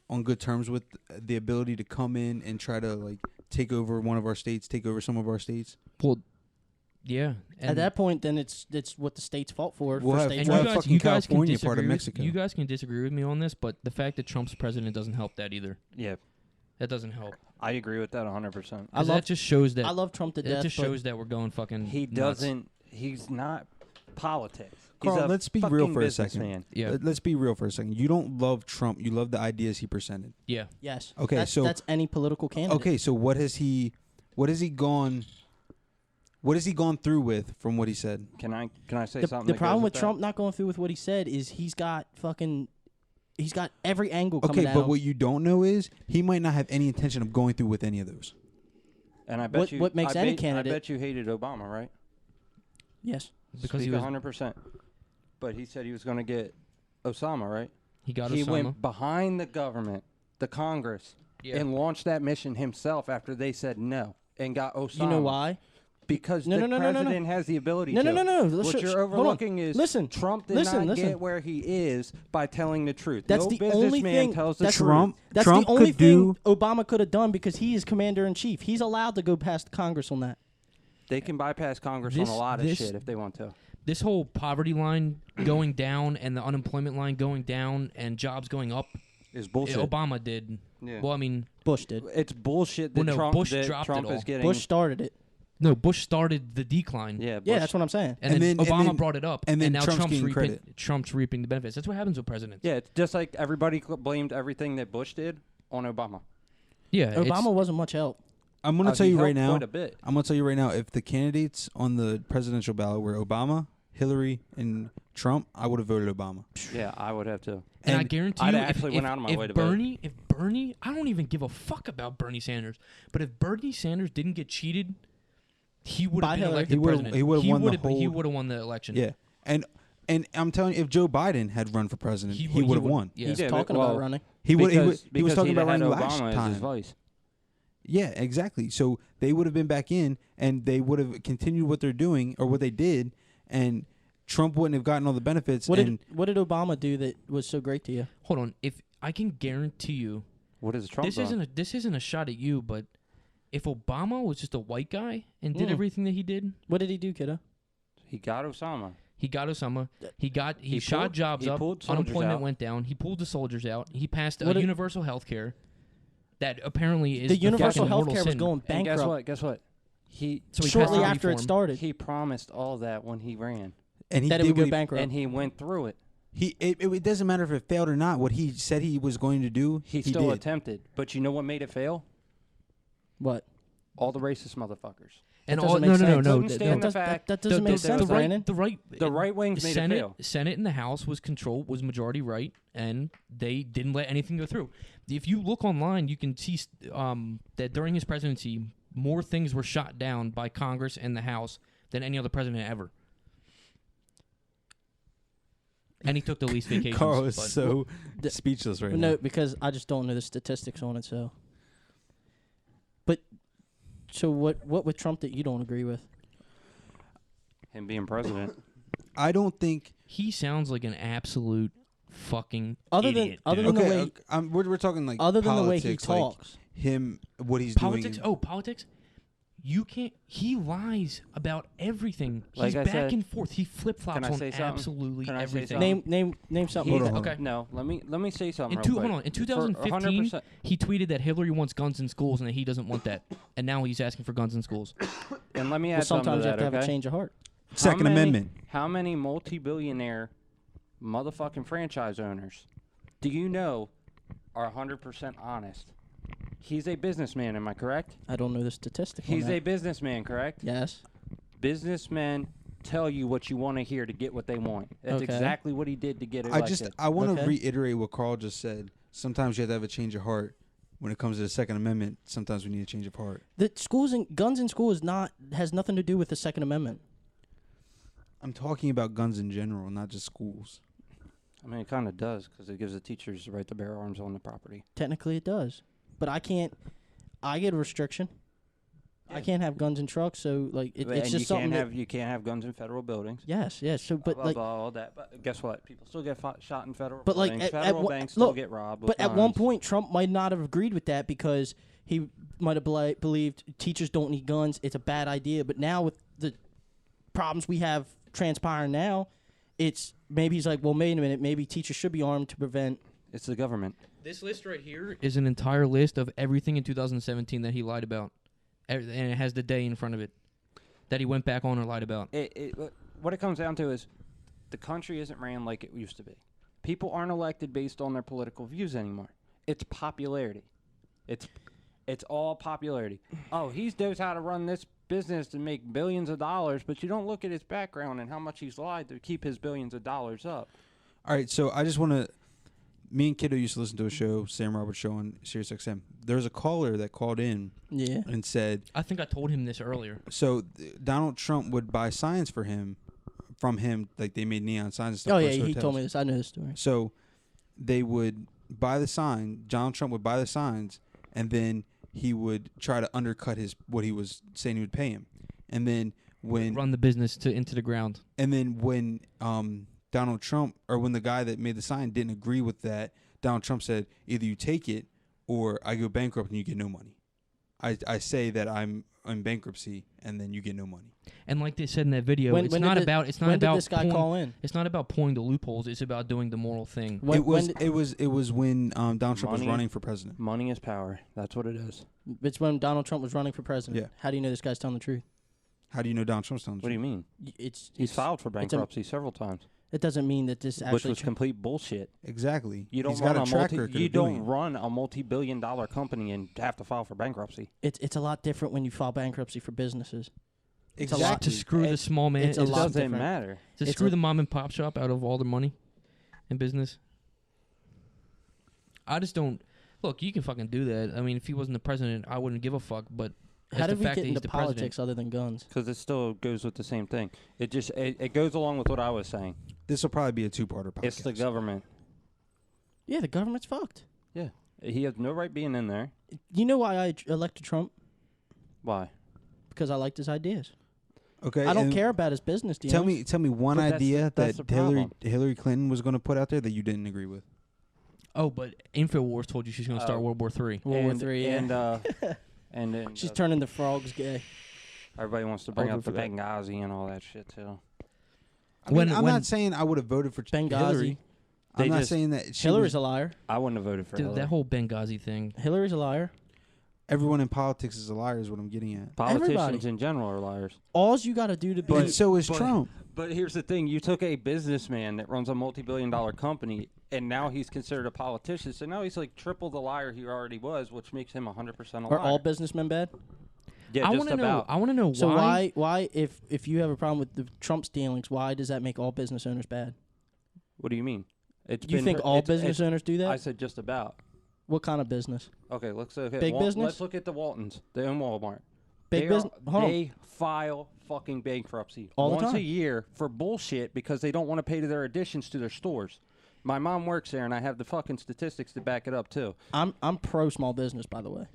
on good terms with the ability to come in and try to take over one of our states, take over some of our states? Well, yeah. At that point, then it's what the states fought for. You guys can disagree part of Mexico. You guys can disagree with me on this, but the fact that Trump's president doesn't help that either. Yeah. That doesn't help. I agree with that 100%. That just shows that I love Trump to death. It just shows that we're going fucking. He doesn't. He's not politics. Carl, let's be real for a second. Man. Yeah. Let's be real for a second. You don't love Trump. You love the ideas he presented. Yeah. Yes. Okay. That's any political candidate. Okay. So what has he gone through with from what he said? Can I say something? The problem with Trump not going through with what he said is he's got every angle coming down. But what you don't know is he might not have any intention of going through with any of those. And I bet what makes any candidate? I bet you hated Obama, right? Yes, because he was was 100%. But he said he was going to get Osama, right? He got Osama. He Osama. went behind the government, the Congress, and launched that mission himself after they said no and got Osama. You know why? Because the president has the ability to. No. What you're overlooking is Trump did not get where he is by telling the truth. That's no the only thing. tells the truth. That's the only thing Obama could have done because he is commander in chief. He's allowed to go past Congress on that. They can bypass Congress on a lot of shit if they want to. This whole poverty line going down and the unemployment line going down and jobs going up is bullshit. Obama did. Yeah. Well, I mean, Bush did. It's bullshit that Bush dropped Trump it all. is getting. Bush started it. No, Bush started the decline. Yeah, Yeah, that's what I'm saying. And then Obama and then- brought it up, and then now Trump's getting Trump's reaping the benefits. That's what happens with presidents. Yeah, it's just like everybody blamed everything that Bush did on Obama. Yeah, Obama wasn't much help. I'm going to tell he you right helped now. quite a bit. I'm going to tell you right now. If the candidates on the presidential ballot were Obama, Hillary, and Trump, I would have voted Obama. Yeah, I would have too. And I guarantee I'd you, actually went out of my way to Bernie, if Bernie, I don't even give a fuck about Bernie Sanders, but if Bernie Sanders didn't get cheated, he would have been elected president. He would have won the whole. He would have won the election. Yeah, and I'm telling you, if Joe Biden had run for president, he would have won. Yeah. He's talking about running. He was because talking he'd about had running Obama last as time. his vice. Yeah, exactly. So they would have been back in, and they would have continued what they're doing or what they did, and Trump wouldn't have gotten all the benefits. What did Obama do that was so great to you? Hold on, if I can guarantee you, what is Trump? This isn't a shot at you, but if Obama was just a white guy and did everything that he did, what did he do, kiddo? He got Osama. He shot jobs up. Unemployment went down. He pulled the soldiers out. He passed universal health care. That apparently is the universal health care was sin. going bankrupt. And guess what? Shortly after it started, he promised all that when he ran, and that it would go bankrupt, and he went through it. It doesn't matter if it failed or not. What he said he was going to do, he still attempted. But you know what made it fail? What? All the racist motherfuckers. And that all that doesn't make sense. The right wing's made it fail. Senate and the House was majority right, and they didn't let anything go through. If you look online, you can see that during his presidency, more things were shot down by Congress and the House than any other president ever. And he took the least vacations. Carl is so speechless right now. No, because I just don't know the statistics on it. So, so what with Trump that you don't agree with? Him being president. I don't think he sounds like an absolute fucking idiot. Other than the way we're talking like other than politics, the way he talks, like him, what he's politics. doing. Politics. You can't. He lies about everything. Like He's I back said, and forth. He flip flops on absolutely Can I say everything. something? Name something. Okay, no. Let me say something. Hold on. In 2015, he tweeted that Hillary wants guns in schools and that he doesn't want that. And now he's asking for guns in schools. And let me add something sometimes to you that, have to have a change of heart. Second Amendment. How many multi-billionaire motherfucking franchise owners do you know are 100% honest? He's a businessman, am I correct? I don't know the statistic. He's a businessman, correct? Yes. Businessmen tell you what you want to hear to get what they want. That's exactly what he did to get elected. I want to reiterate what Carl just said. Sometimes you have to have a change of heart. When it comes to the Second Amendment, sometimes we need a change of heart. The schools and guns in school has nothing to do with the Second Amendment. I'm talking about guns in general, not just schools. I mean, it kind of does because it gives the teachers the right to bear arms on the property. Technically, it does. But I can't. I get a restriction. Yeah. I can't have guns in trucks, so like it's just something. You can't have guns in federal buildings. Yes. So, but blah, like blah, all that. But guess what? People still get shot in federal. But buildings. like federal banks still get robbed. But at one point, Trump might not have agreed with that because he might have believed teachers don't need guns. It's a bad idea. But now with the problems we have transpiring now, it's maybe he's like, well, wait a minute, maybe teachers should be armed to prevent. It's the government. This list right here is an entire list of everything in 2017 that he lied about. And it has the day in front of it that he went back on or lied about. What it comes down to is the country isn't ran like it used to be. People aren't elected based on their political views anymore. It's popularity. It's all popularity. Oh, he knows how to run this business to make billions of dollars, but you don't look at his background and how much he's lied to keep his billions of dollars up. All right, so I just want to... Me and Kiddo used to listen to a show, Sam Roberts show on SiriusXM. There was a caller that called in and said... I think I told him this earlier. So Donald Trump would buy signs from him, like they made neon signs and stuff. Oh, yeah, he told me this. I know this story. So they would buy the sign, Donald Trump would buy the signs, and then he would try to undercut what he was saying he would pay him, and then when run the business into the ground. And then when Donald Trump, or when the guy that made the sign didn't agree with that, Donald Trump said, either you take it or I go bankrupt and you get no money. I say that I'm in bankruptcy and then you get no money. And like they said in that video, it's not about did this guy call in? It's not about pulling the loopholes. It's about doing the moral thing. It was when Donald Trump was running for president. Money is power. That's what it is. It's when Donald Trump was running for president. Yeah. How do you know this guy's telling the truth? How do you know Donald Trump's telling the What do truth? you mean? He's It's filed for bankruptcy several times, It doesn't mean that this actually which was complete bullshit. Exactly. You don't He's run got a track record you of doing don't it. run a multi-billion-dollar company and have to file for bankruptcy. It's a lot different when you file bankruptcy for businesses. It's a Exactly. lot To screw the small man. It's a lot doesn't different. matter. To It's screw a- the mom and pop shop out of all the money in business. I just don't. Look, you can fucking do that. I mean, if he wasn't the president, I wouldn't give a fuck. But How the did we fact get that he's into the politics other than guns? Because it still goes with the same thing. It goes along with what I was saying. This will probably be a two-parter podcast. It's the government. Yeah, the government's fucked. Yeah, he has no right being in there. You know why I elected Trump? Why? Because I liked his ideas. Okay. I don't and care about his business dealings. Tell me one But idea that's that the problem. Hillary Clinton was going to put out there that you didn't agree with. Oh, but InfoWars told you she's going to start World War III. World War III, yeah. And then She's turning the frogs gay. everybody wants to bring I'll up go the for that. Benghazi and all that shit too. I'm not saying I would have voted for Benghazi. Hillary. I'm They not just- saying that she Hillary's was, a liar. I wouldn't have voted for Dude, Hillary. that whole Benghazi thing. Hillary's a liar. everyone in politics is a liar is what I'm getting at. Politicians everybody. in general are liars. All you got to do to be. But so is Trump. But here's the thing: you took a businessman that runs a multi-billion-dollar company, and now he's considered a politician. So now he's like triple the liar he already was, which makes him 100% a liar. Are all businessmen bad? Yeah, I just want to know. about. I want to know So why. why if you have a problem with the Trump's dealings, why does that make all business owners bad? What do you mean? It's You been think her- all it's- business it's- owners do that? I said just about. What kind of business? Okay, let's look at Big business? Let's look at the Waltons. They own Walmart. Big business. Hold on. They file fucking bankruptcy All the once a time. year for bullshit because they don't want to pay to their additions to their stores. My mom works there, and I have the fucking statistics to back it up too. I'm pro small business, by the way.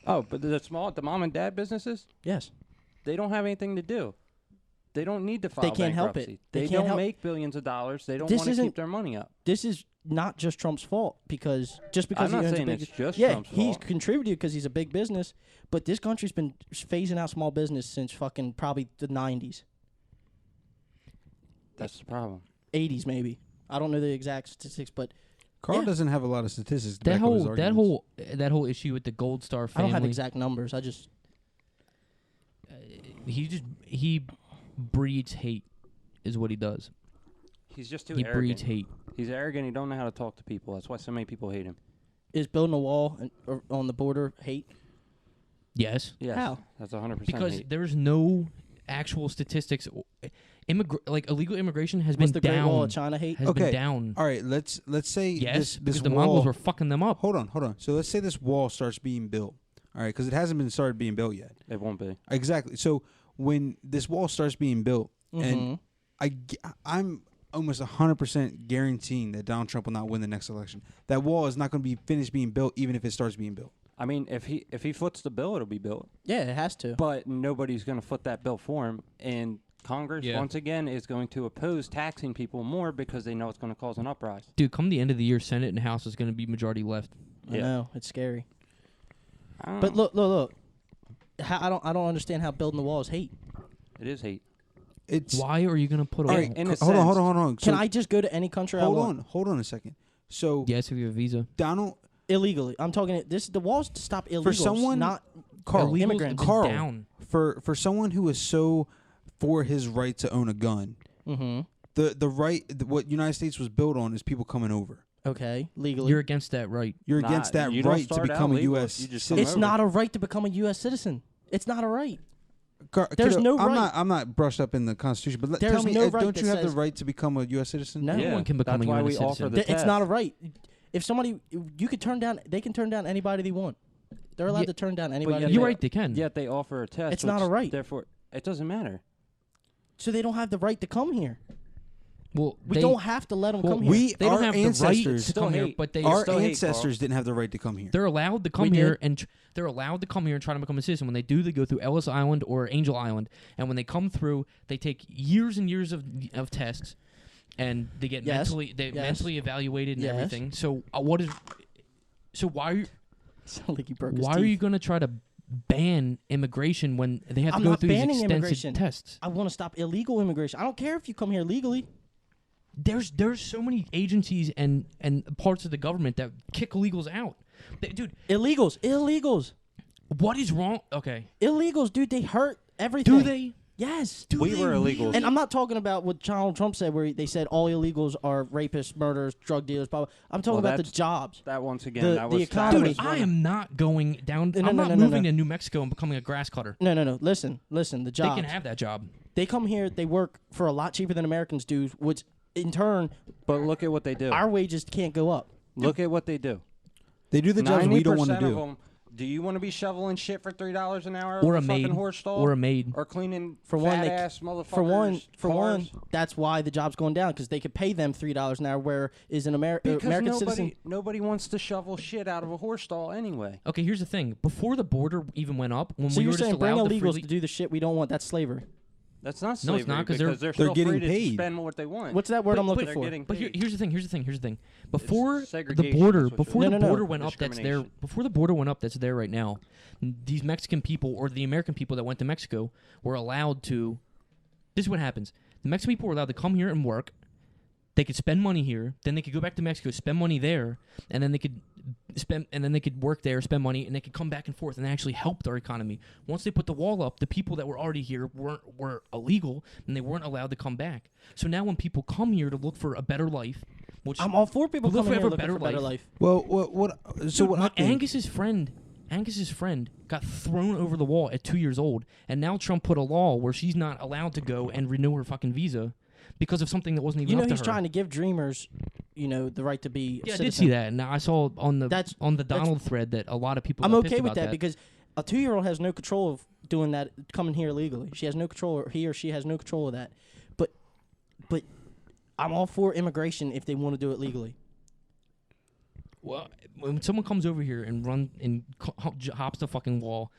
Oh, but the mom and dad businesses, Yes. they don't have anything to do. They don't need to file They can't help it. bankruptcy. They They can't don't help- make billions of dollars. They don't This want to isn't- keep their money up. This is not just Trump's fault because just because I'm he not owns saying a big it's just yeah, Trump's he's fault. contributed because he's a big business, but this country's been phasing out small business since fucking probably the 90s, That's the problem. 80s maybe. I don't know the exact statistics, but Carl yeah. doesn't have a lot of statistics. To That back up his whole arguments. that whole issue with the Gold Star I family. don't have exact numbers. I just He breeds hate, is what he does. He's just too He arrogant. breeds hate. He's arrogant. He don't know how to talk to people. That's why so many people hate him. is building a wall on the border hate? Yes. Yes, How? that's 100%. Because hate. there's no actual statistics. Like illegal immigration has Was been the Great down. Wall of China hate? Has been down. All right, let's say Yes, this because the wall, Mongols were fucking them up. Hold on. So let's say this wall starts being built. All right, because it hasn't been started being built yet. It won't be. Exactly. So when this wall starts being built, and I'm almost 100% guaranteeing that Donald Trump will not win the next election. That wall is not going to be finished being built, even if it starts being built. I mean, if he foots the bill, it'll be built. Yeah, it has to. But nobody's going to foot that bill for him, and Congress once again is going to oppose taxing people more because they know it's going to cause an uprising. Dude, come the end of the year, Senate and House is going to be majority left. I know, it's scary. I don't But know. look. I don't understand how building the wall is hate. It is hate. It's Why are you going to put a all wall? right. Hold on. Can So- I just go to any country I want? Hold on a second. So Yes, if you have a visa. Donald Illegally. I'm talking the wall's to stop illegals, for someone not Carl, immigrants. Carl, down. for someone who is so for his right to own a gun, the right what United States was built on is people coming over. Okay, legally. You're against that right. You're against that right to become a U.S. citizen. It's not a right to become a U.S. citizen. It's not a right. There's Kiddo, no I'm right. I'm not brushed up in the Constitution, but There's tell me, no right don't that you have the says- right to become a U.S. citizen? No. Anyone can become that's a why U.S. we offer citizen. the It's not a test. right. If somebody, you could turn down. They can turn down anybody they want. They're allowed Yeah, to turn down But anybody. yet they You're want. right, they can. Yet they offer a test. It's not which a right. Therefore, it doesn't matter. So they don't have the right to come here. Well, we don't have to let them come here. They don't have the right to come here, but our ancestors didn't have the right to come here. They're allowed to come here, and they're allowed to come here and try to become a citizen. When they do, they go through Ellis Island or Angel Island, and when they come through, they take years and years of tests, and they get mentally evaluated and everything. So why are you? Sound like you broke his why are teeth. you going to try to ban immigration when they have to I'm go not through these banning extensive immigration. tests? I want to stop illegal immigration. I don't care if you come here legally. There's so many agencies and parts of the government that kick illegals out. Dude, illegals. What is wrong? Okay. Illegals, dude, they hurt everything. Do they? Yes. We were illegals. And I'm not talking about what Donald Trump said where they said all illegals are rapists, murderers, drug dealers, blah, blah. I'm talking about the jobs. That once again, the economy. Dude, I am not going down. No, I'm no, not no, no, moving no. to New Mexico and becoming a grass cutter. No. Listen, the jobs. They can have that job. They come here, they work for a lot cheaper than Americans do, which in turn, but look at what they do. Our wages can't go up. Look at what they do. They do the jobs we don't want to 90% do. of them, do you want to be shoveling shit for $3 an hour? Or at a fucking maid. Horse stall? Or a maid. Or cleaning For one, fat-ass motherfuckers' for one, cars? that's why the job's going down because they could pay them $3 an hour. Where is an American citizen? Nobody wants to shovel shit out of a horse stall anyway. Okay, here's the thing. Before the border even went up, when So we you're were just saying bring allowed to illegals freely... to do the shit we don't want? That's slavery. That's not No, slavery it's not because they're still getting free to paid. spend what they want. What's that word I'm looking they're for? getting But paid. here's the thing. Before the segregation, border, that's what before you're the doing. border No. went up, that's there. Discrimination. Before the border went up, that's there right now. These Mexican people or the American people that went to Mexico were allowed to. This is what happens: the Mexican people were allowed to come here and work. They could spend money here, then they could go back to Mexico, spend money there, and then they could work there, spend money, and they could come back and forth, and they actually helped our economy. Once they put the wall up, the people that were already here were illegal, and they weren't allowed to come back. So now when people come here to look for a better life, which I'm all for people look coming for here a looking better for better life. Well, so Dude, what I think, Angus's friend got thrown over the wall at 2 years old, and now Trump put a law where she's not allowed to go and renew her fucking visa because of something that wasn't even up to her. He's trying to give dreamers, the right to be. Yeah, a I did citizen. see that, and I saw on the Donald thread that a lot of people. I'm got pissed okay with about that because a 2-year-old has no control of doing that, coming here illegally. She has no control, or he or she has no control of that. But I'm all for immigration if they want to do it legally. Well, when someone comes over here and hops the fucking wall,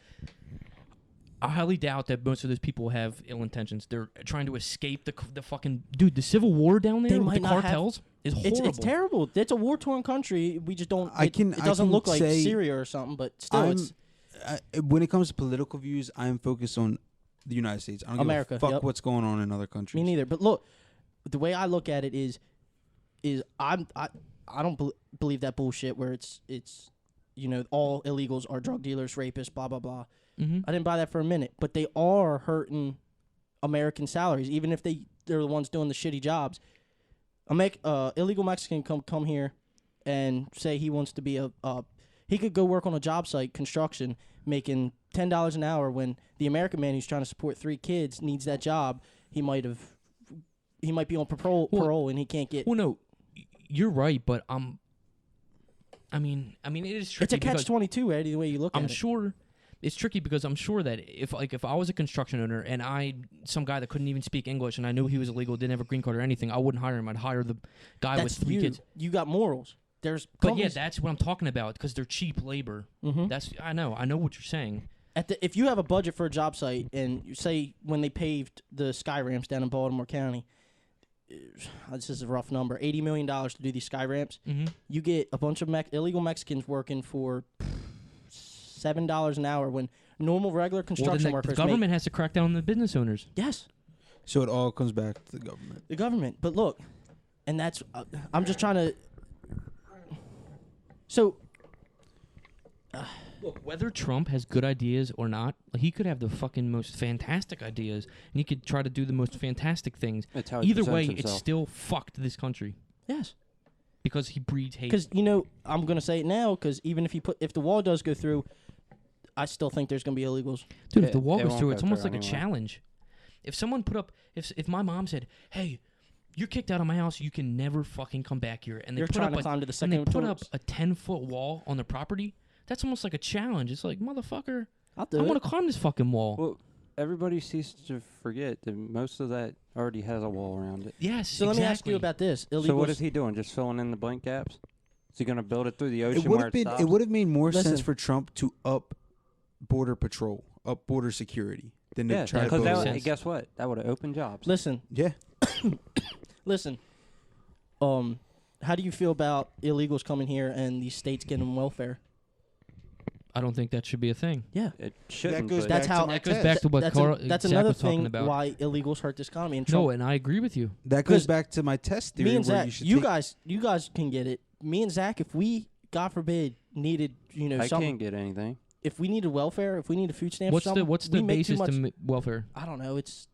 I highly doubt that most of those people have ill intentions. They're trying to escape the fucking dude. The civil war down there with the cartels is horrible. It's terrible. It's a war-torn country. We just don't. I It doesn't look like say Syria or something, but still, when it comes to political views, I am focused on the United States. I don't America, give a fuck yep. what's going on in other countries. Me neither. But look, the way I look at it is I don't believe that bullshit where it's all illegals are drug dealers, rapists, blah blah blah. Mm-hmm. I didn't buy that for a minute, but they are hurting American salaries, even if they're the ones doing the shitty jobs. Illegal Mexican come here and say he wants to be he could go work on a job site, construction, making $10 an hour when the American man who's trying to support 3 kids needs that job. He might be on parole and he can't get. Well, no, you're right, but I mean, it is tricky. It's a catch-22, Eddie. The way you look at it. I'm sure it's tricky because I'm sure that if I was a construction owner and some guy that couldn't even speak English and I knew he was illegal, didn't have a green card or anything, I wouldn't hire him. I'd hire the guy with 3 kids. You got morals. But yeah, that's what I'm talking about because they're cheap labor. Mhm. I know what you're saying. If you have a budget for a job site and you say when they paved the sky ramps down in Baltimore County, this is a rough number, $80 million to do these sky ramps. Mhm. You get a bunch of illegal Mexicans working for $7 an hour when normal regular construction workers the government has to crack down on the business owners. Yes. So it all comes back to the government. The government. But look, and that's I'm just trying to. So. Look, whether Trump has good ideas or not, he could have the fucking most fantastic ideas, and he could try to do the most fantastic things. That's how he Either way, presents it's himself. still fucked this country. Yes. Because he breeds hate. Because I'm gonna say it now. Because even if the wall does go through, I still think there's gonna be illegals. Dude, if the wall goes won't through, go it's almost through like a anyway. challenge. If someone put up, if my mom said, "Hey, you're kicked out of my house, you can never fucking come back here," and they You're put trying up to climb to the and second they put up floors. a 10-foot wall on the property, that's almost like a challenge. It's like, motherfucker, I'll do I it. want to climb this fucking wall. Well, everybody seems to forget that most of that already has a wall around it. Yes, So let me ask you about this. Illegals. So what is he doing? Just filling in the blank gaps? Is he going to build it through the ocean It would where have been. stops? It would have made more Listen. sense for Trump to up border patrol, up border security, than to try to build. Because guess what? That would have opened jobs. Listen. Yeah. Listen. How do you feel about illegals coming here and these states getting welfare? I don't think that should be a thing. Yeah, it shouldn't. That's how. That goes back to what that's Zach another was talking thing about. why illegals hurt this economy. And Trump, No, and I agree with you. That goes back to my test theory. me and where Zach, you should you take- guys can get it. Me and Zach, if we, God forbid, needed, I something, can't get anything. if we needed welfare, if we needed food stamps, What's or something, what's we the make too basis to much- welfare? I don't know. It's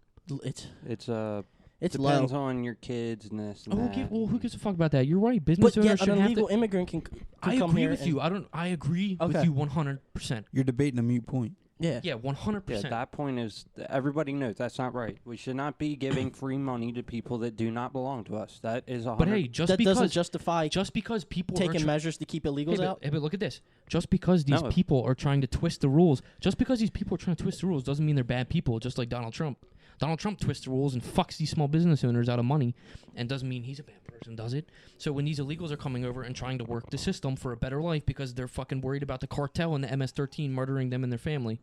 Depends low. on your kids and this and Oh, that. who gives a fuck about that? You're right. Business But owners yet, should an have illegal to. immigrant can I come agree here with and- you. I agree with Okay. you 100%. You're debating a mute point. Yeah. Yeah, 100%. Yeah, that point is everybody knows that's not right. We should not be giving free money to people that do not belong to us. That is 100. But hey, just that because doesn't justify just because people are taking measures to keep illegals out. Hey, but look at this. Just because these No. people are trying to twist the rules, just because these people are trying to twist the rules doesn't mean they're bad people, just like Donald Trump. Donald Trump twists the rules and fucks these small business owners out of money, and doesn't mean he's a bad person, does it? So when these illegals are coming over and trying to work the system for a better life because they're fucking worried about the cartel and the MS-13 murdering them and their family.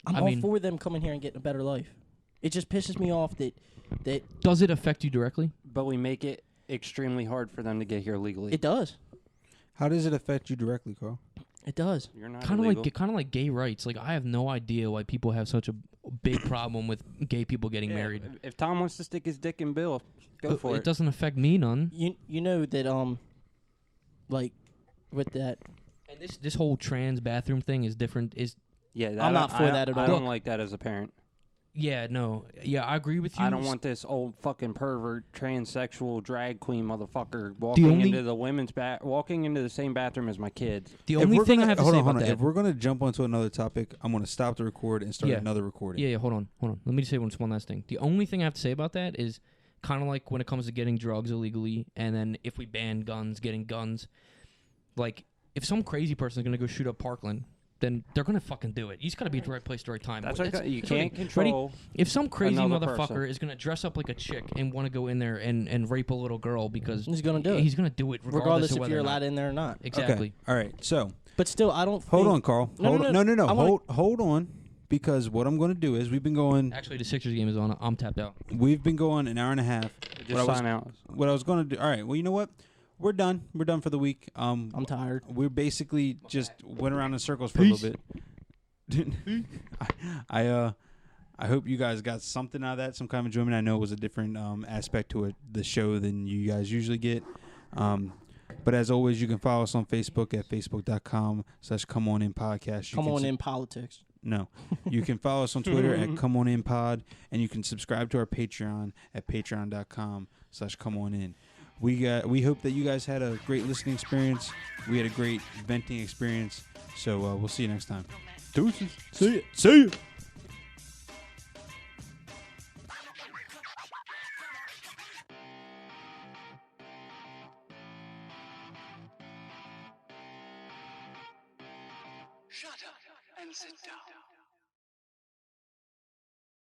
I'm I all mean- for them coming here and getting a better life. It just pisses me off that Does it affect you directly? But we make it extremely hard for them to get here legally. it does. How does it affect you directly, Carl? It does. You're not Kind of illegal. like gay rights. Like I have no idea why people have such a big problem with gay people getting Yeah, married. If Tom wants to stick his dick in Bill, go for it. It doesn't affect me none. You know that like with that. And this whole trans bathroom thing is different. Yeah, I'm not for that at all. I don't like that as a parent. Yeah, no. Yeah, I agree with you. I don't want this old fucking pervert, transsexual, drag queen motherfucker walking only- into the walking into the same bathroom as my kids. The only thing I have to say about that. If we're gonna jump onto another topic, I'm gonna stop the record and start another recording. Yeah, hold on. Let me just say one last thing. The only thing I have to say about that is kind of like when it comes to getting drugs illegally, and then if we ban guns, getting guns. Like, if some crazy person is going to go shoot up Parkland, then they're going to fucking do it. You just got to be at the right place at the right time. That's But okay. You it's can't ready? control If some crazy another motherfucker person. is going to dress up like a chick and want to go in there and rape a little girl because He's gonna do it. He's going to do it regardless of if whether you're or not. allowed in there or not. Exactly. Okay. All right. So But still, I don't. hold think- on, Carl. No, Hold no, on. no. No. I wanna- Hold on, because what I'm going to do is we've been going. Actually, the Sixers game is on. I'm tapped out. We've been going an hour and a half. Just sign out. What I was going to do. All right. Well, you know what? We're done. We're done for the week. I'm tired. We basically just went around in circles for a little bit. I hope you guys got something out of that, some kind of enjoyment. I know it was a different aspect to the show than you guys usually get. But as always, you can follow us on Facebook at facebook.com/ComeOnInPodcast. Come on in politics. No. You can follow us on Twitter at ComeOnInPod, and you can subscribe to our Patreon at patreon.com/ComeOnIn. We hope that you guys had a great listening experience. We had a great venting experience. So we'll see you next time. Deuces. See ya. See ya. Shut up and sit down.